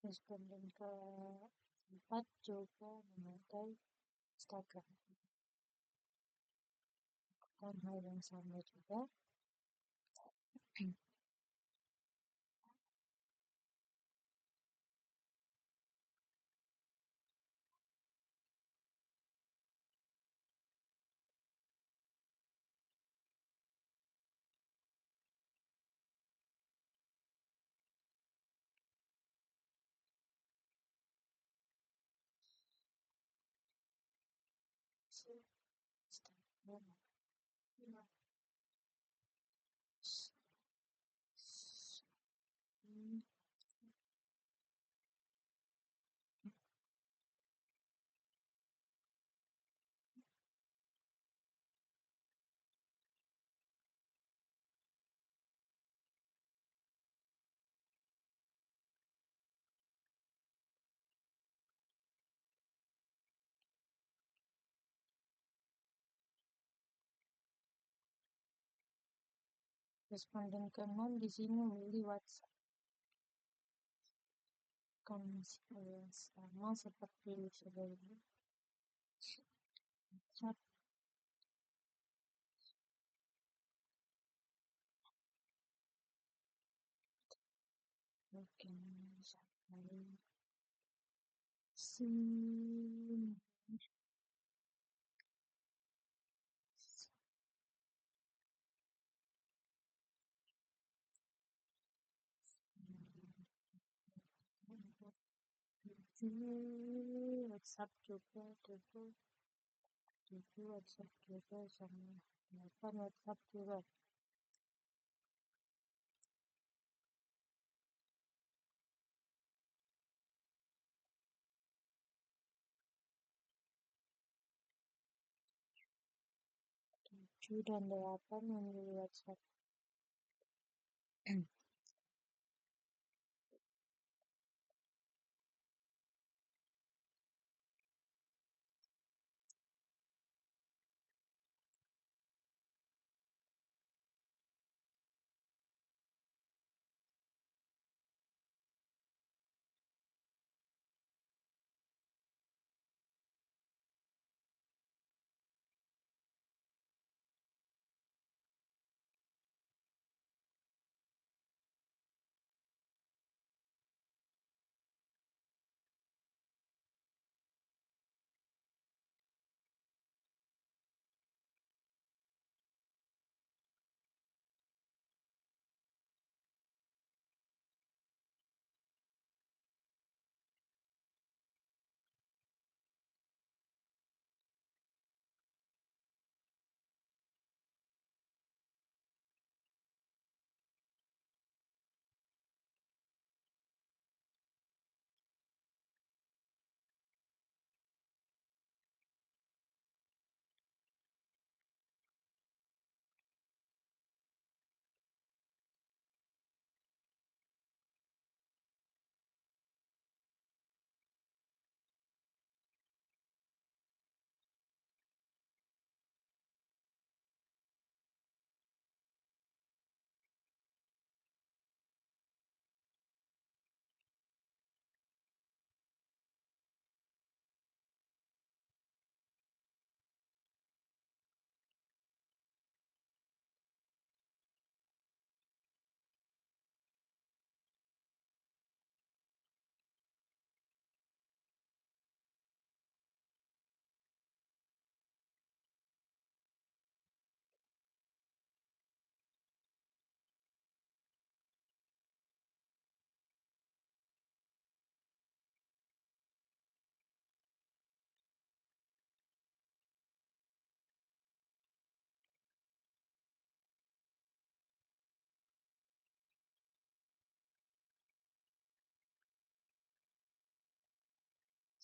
responden keempat juga memakai Instagram. Lakukan hal yang sama juga. Responden ke-6 di sini memilih WhatsApp. Kan masih yang sama seperti sebelumnya. WhatsApp. Oke, sampai sini. WhatsApp juga tuh WhatsApp juga sama 8 WhatsApp juga. Tujuh dan 8 memilih WhatsApp.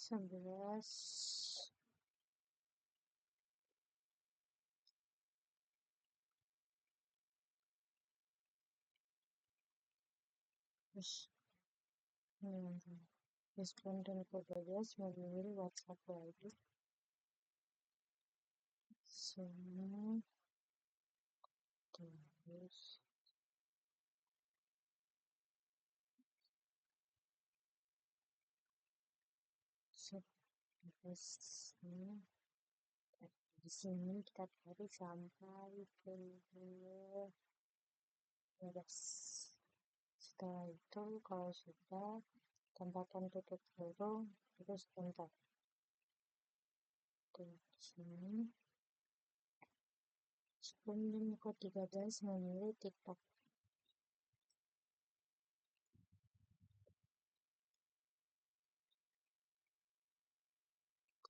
Sebelas. Terus responden ke-12 memilih WhatsApp lagi. Sini. Terus. Terus ini. Di sini kita tarik sampai ke 12. Setelah itu kalau sudah tambahkan tutup kurung terus enter. Di sini responden ke-13 memilih TikTok.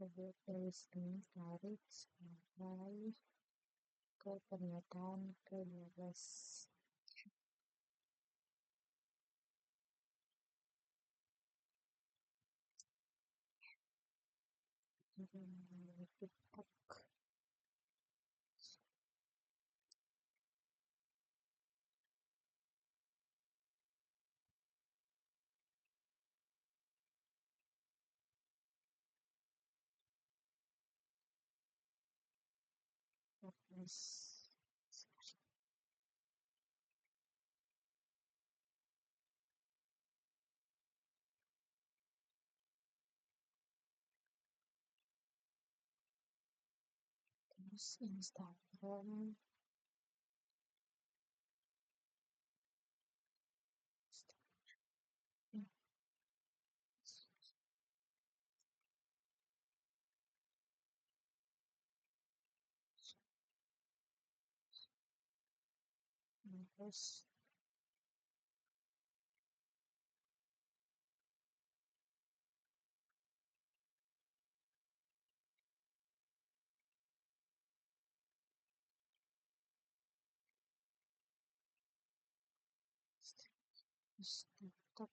Kemudian dari sini tarik sampai ke pernyataan ke-12. TikTok. Terus Instagram. Terus TikTok.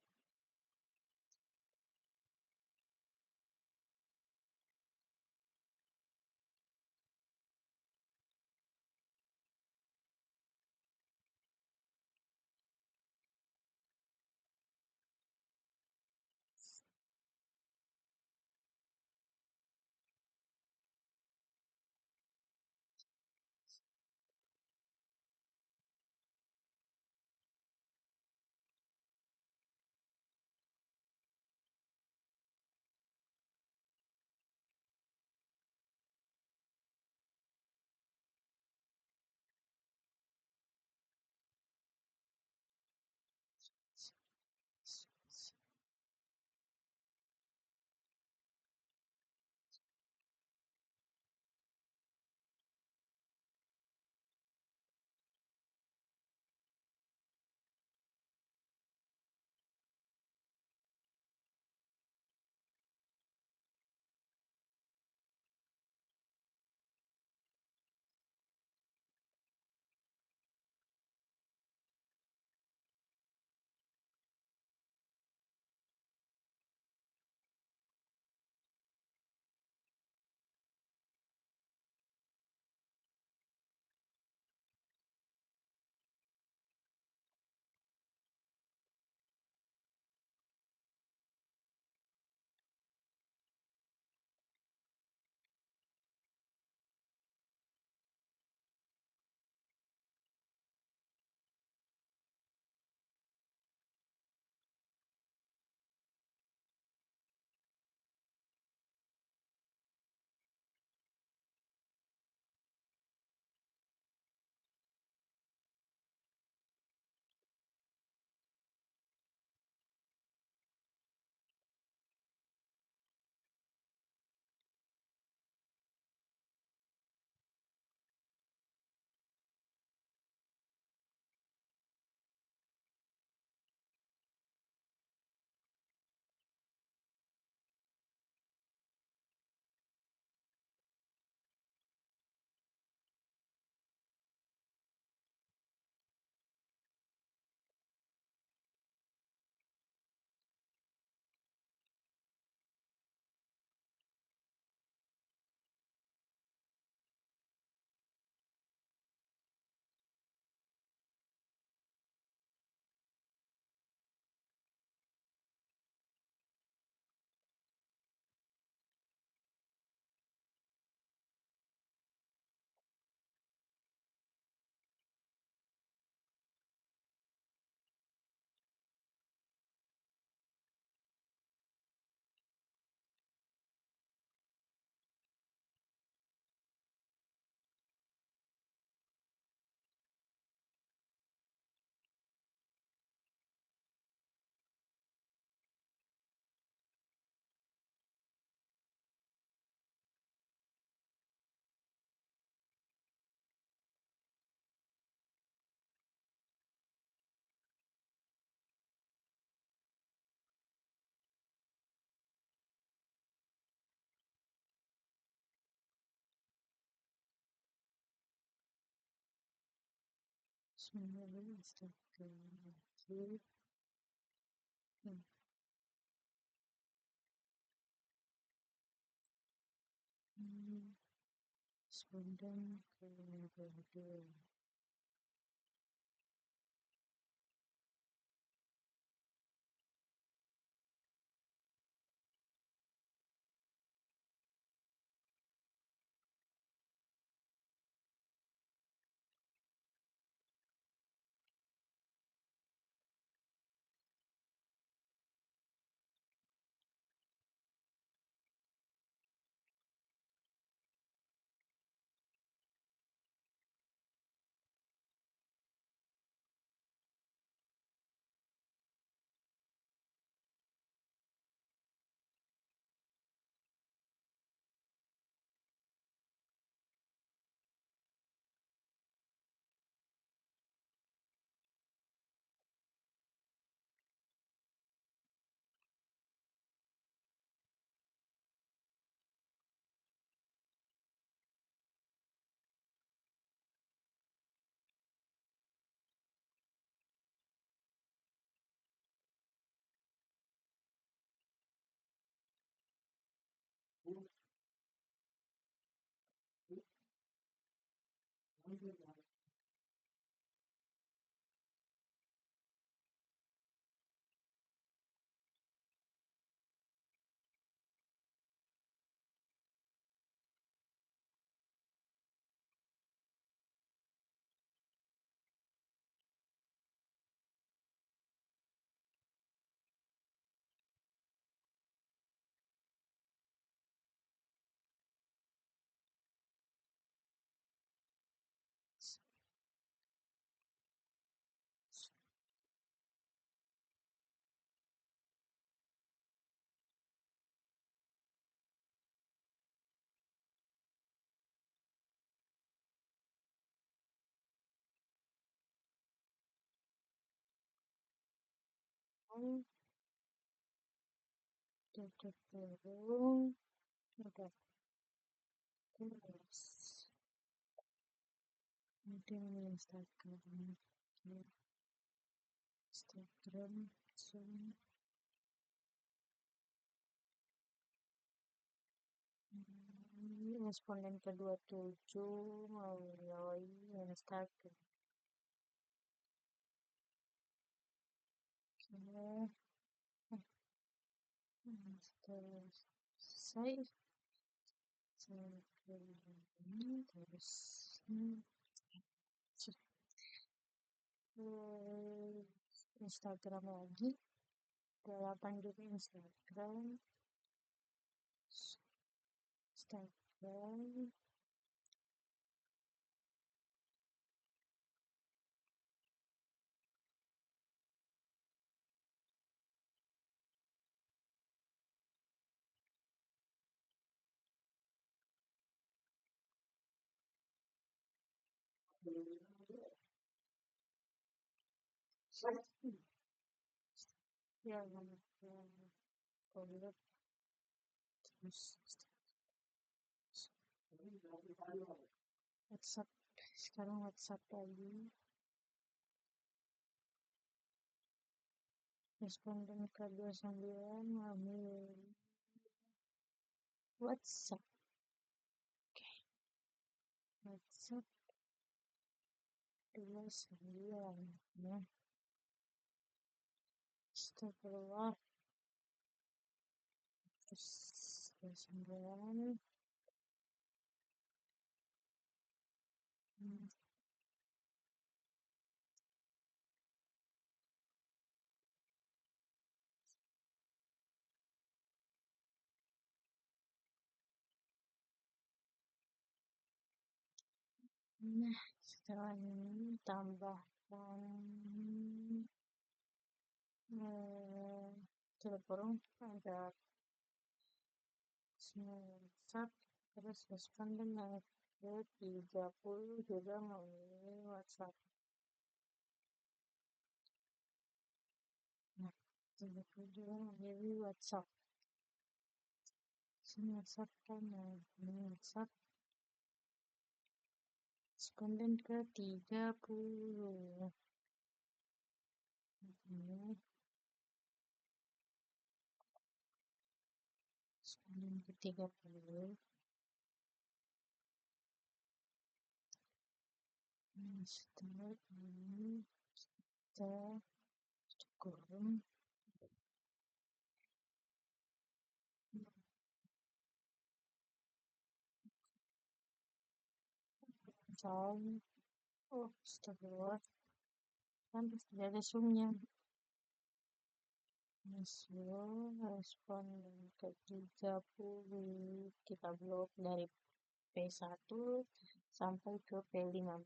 Sebenarnya Instagram lagi. Hmm. Responden ke video. Cenderung udah terus mungkin Instagram Zoom responden ke-27 melalui Instagram. Oke, selesai. Saya ini terus Instagram lagi. 8 juga Instagram. Ya, follow terus WhatsApp. Sekarang WhatsApp lagi. Responden ke-29 mengambil WhatsApp. Oke. WhatsApp 29. Nah, setelah terus 29 nah, setelah ini tambahkan telepon ada WhatsApp terus responden yang ke-30 juga melalui WhatsApp. Nah, 30 juga melalui WhatsApp. Sini WhatsApp kan ini WhatsApp Responden ke-30. Responden ke-30. Setelah ini kita kurung cari. Oh, astagfirullah. Kan tidak ada zoomnya. Masuk responden ke-30. Kita blok dari P1 sampai ke P15.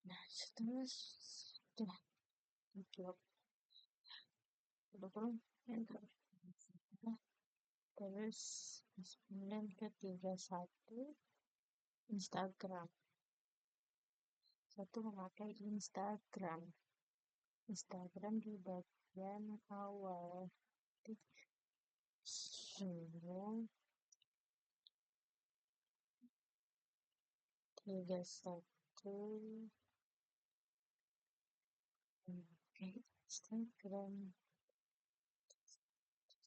Nah, setelah blok udah kurang enter. Nah, terus responden ke-31 Instagram. Satu memakai Instagram di bagian awal. Zoom 31 memakai Instagram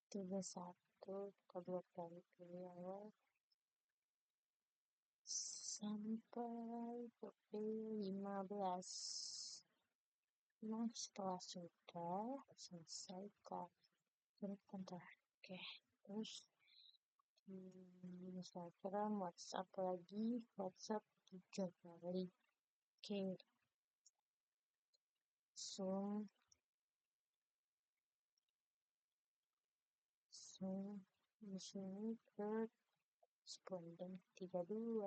31 kita blok dari awal sampai ke P15. Nah, setelah sudah selesai oke, terus di Instagram, WhatsApp lagi, WhatsApp 3 kali. Oke, zoom di sini ke responden 32.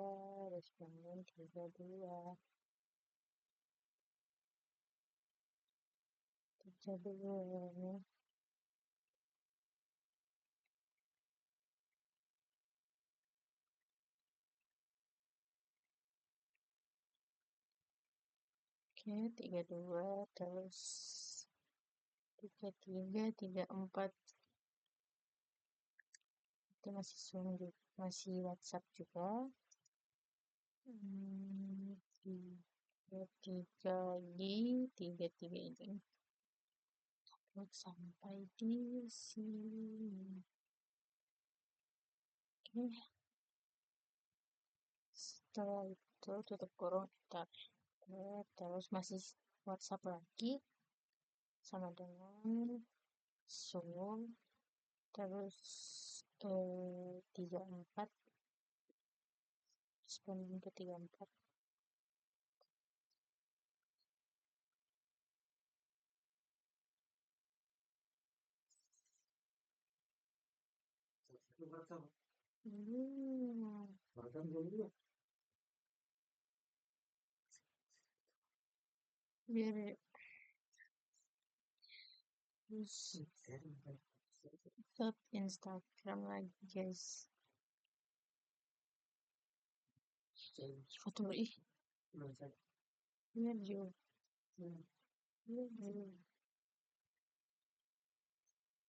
Oke, 32 terus 33, 34. Itu masih zoom juga, masih WhatsApp juga. 33 lagi, 33 ini. Terus sampai di sini. Oke. Setelah itu tutup kurung kita terus masih WhatsApp lagi sama dengan zoom terus 34 responden ke-34. Biar terus tetap Instagram lagi guys. Foto biar juga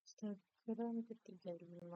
Instagram ke-35.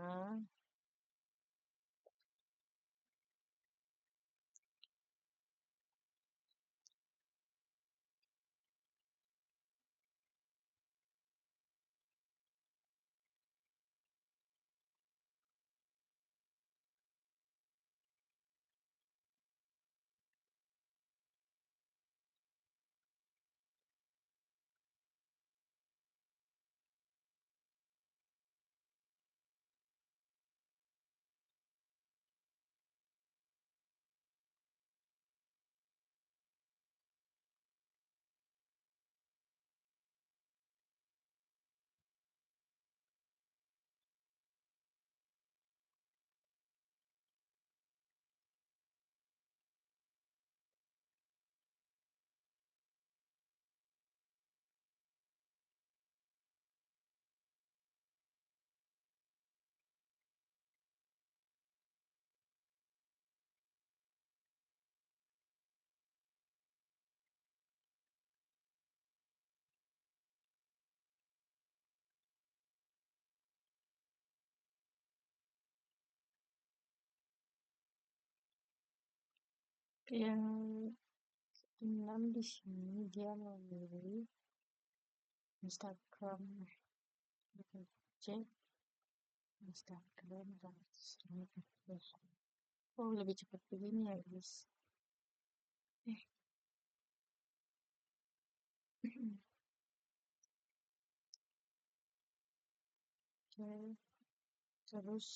Yang 6 di sini dia memilih Instagram. Kita cek Instagram dan oh, lebih cepat begini ya guys. Oke, terus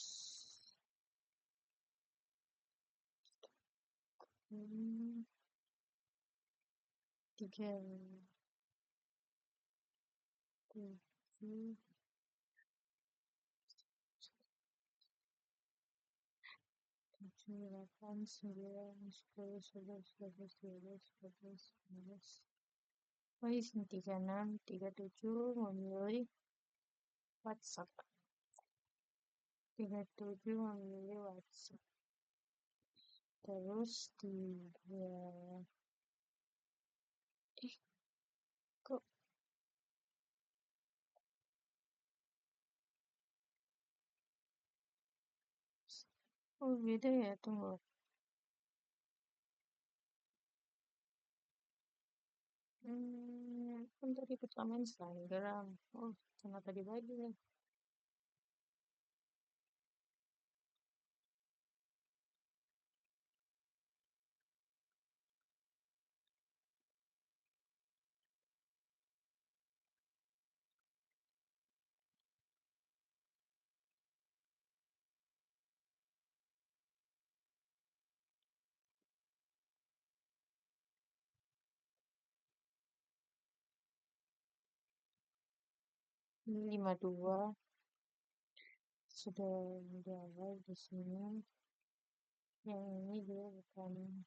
tiga tujuh 8, 9, 10, 11, 12, 13, 14, 15. Oh, di sini 36, 37 memilih WhatsApp. 37 memilih WhatsApp. Terus kok oh beda ya, tunggu. Kan tadi pertama Instagram. Oh, kenapa dibagi ya? Ini 52 sudah di awal di sini. Yang ini dia bukan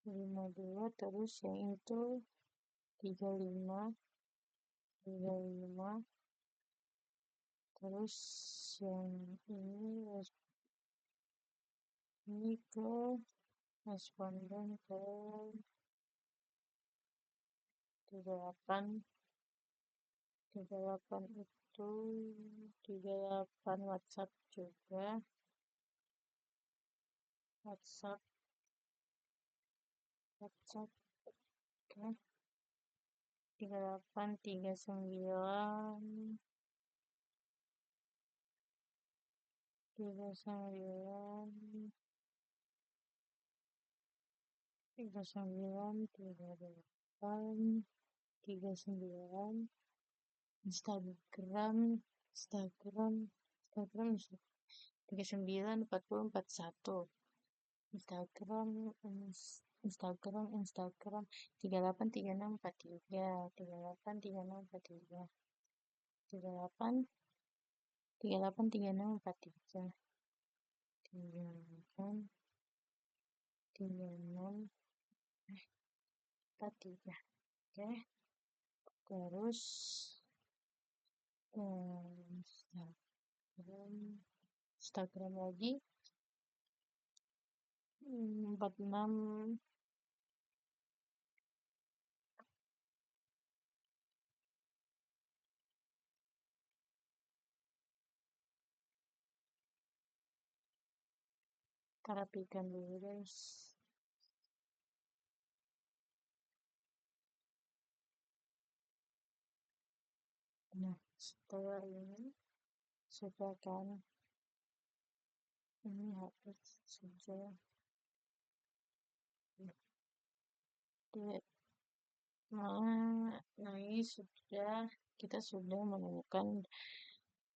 52, terus yang itu 35, 35. Terus yang ini ke responden ke 38. 38 itu 38 WhatsApp juga. WhatsApp oke. 38, 39, 39, 39, 38, 39. Instagram 39, 40, 41. Instagram 38, 36, 43, 38, 36, 43, 38, 38, 36, 43, 38, 36, 43. Oke. Terus Instagram lagi 46. Kita rapikan dulu guys. Nah, setelah ini sudah kan ini hapus saja. Nah, ini kita sudah menemukan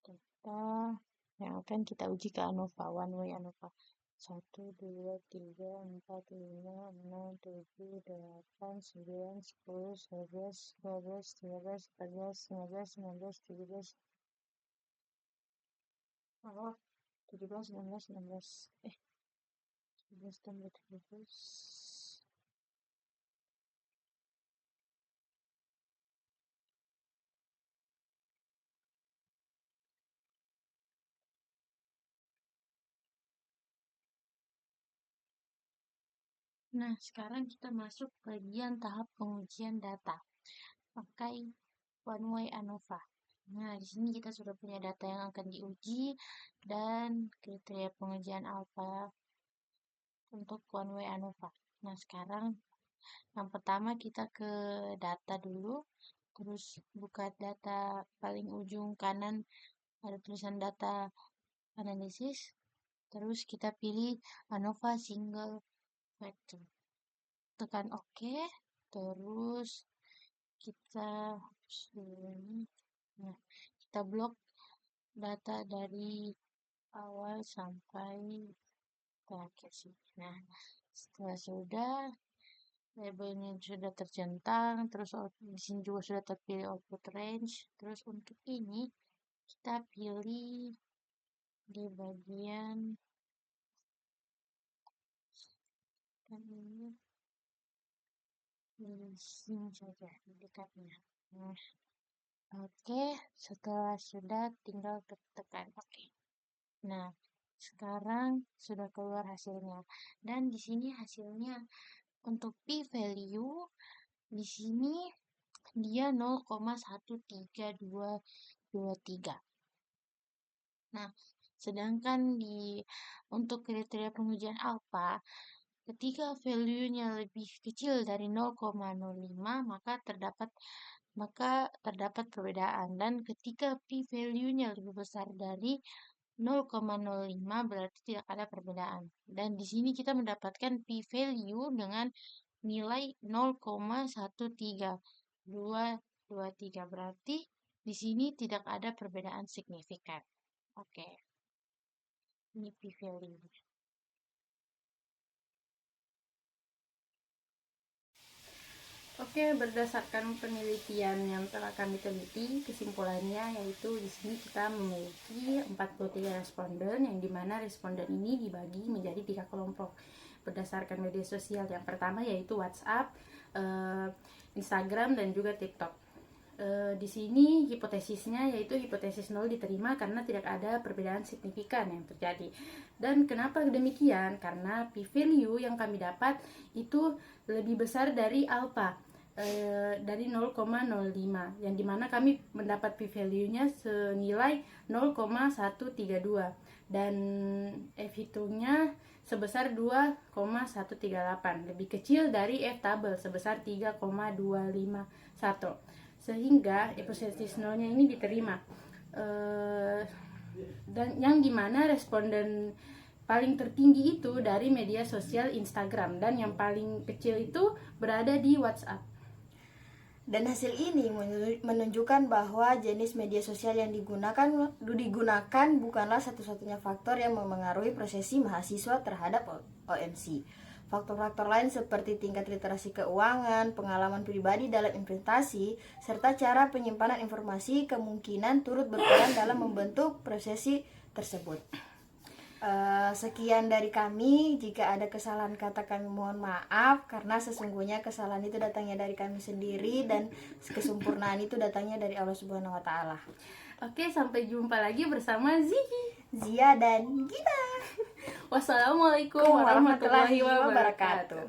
data yang akan kita uji ke ANOVA, one way ANOVA. 1, 2, 3, 4, 5, 6, 7, 8, 9, 10, 11, 12, 13, 14, 15, 16, 17. Oh, 17, 19, 19. 17 tambah 17. Nah, sekarang kita masuk bagian tahap pengujian data pakai one way ANOVA. Nah, di sini kita sudah punya data yang akan diuji dan kriteria pengujian alpha untuk one way ANOVA. Nah, sekarang yang pertama kita ke data dulu, terus buka data paling ujung kanan, ada tulisan data analisis, terus kita pilih ANOVA single factor. Tekan OK, terus kita nah, kita blok data dari awal sampai terakhir sih. Nah, setelah sudah labelnya sudah tercentang, terus di sini juga sudah terpilih output range. Terus untuk ini kita pilih di bagian ini di sini saja di dekatnya. Nah, oke, setelah sudah tinggal tekan oke. Nah, sekarang sudah keluar hasilnya. Dan di sini hasilnya untuk p-value di sini dia 0,13223. Nah, sedangkan untuk kriteria pengujian alpha, ketika value-nya lebih kecil dari 0,05 maka terdapat perbedaan, dan ketika p-value-nya lebih besar dari 0,05 berarti tidak ada perbedaan. Dan di sini kita mendapatkan p-value dengan nilai 0,13223. Berarti di sini tidak ada perbedaan signifikan. Oke. Ini p-value. Oke, berdasarkan penelitian yang telah kami teliti, kesimpulannya yaitu di sini kita memiliki 43 responden, yang dimana responden ini dibagi menjadi 3 kelompok berdasarkan media sosial. Yang pertama yaitu WhatsApp, Instagram, dan juga TikTok. Di sini hipotesisnya yaitu hipotesis 0 diterima karena tidak ada perbedaan signifikan yang terjadi. Dan kenapa demikian? Karena p-value yang kami dapat itu lebih besar dari alpha, dari 0,05, yang dimana kami mendapat p-value-nya senilai 0,132 dan f-hitungnya sebesar 2,138, lebih kecil dari f-table sebesar 3,251, sehingga hipotesis nolnya ini diterima. Dan yang dimana responden paling tertinggi itu dari media sosial Instagram, dan yang paling kecil itu berada di WhatsApp. Dan hasil ini menunjukkan bahwa jenis media sosial yang digunakan bukanlah satu-satunya faktor yang memengaruhi prosesi mahasiswa terhadap OMC. Faktor-faktor lain seperti tingkat literasi keuangan, pengalaman pribadi dalam investasi, serta cara penyimpanan informasi kemungkinan turut berperan dalam membentuk prosesi tersebut. Sekian dari kami. Jika ada kesalahan kata, kami mohon maaf, karena sesungguhnya kesalahan itu datangnya dari kami sendiri dan kesempurnaan itu datangnya dari Allah Subhanahu wa taala. Oke, sampai jumpa lagi bersama Zia dan Gita. Wassalamualaikum warahmatullahi wabarakatuh.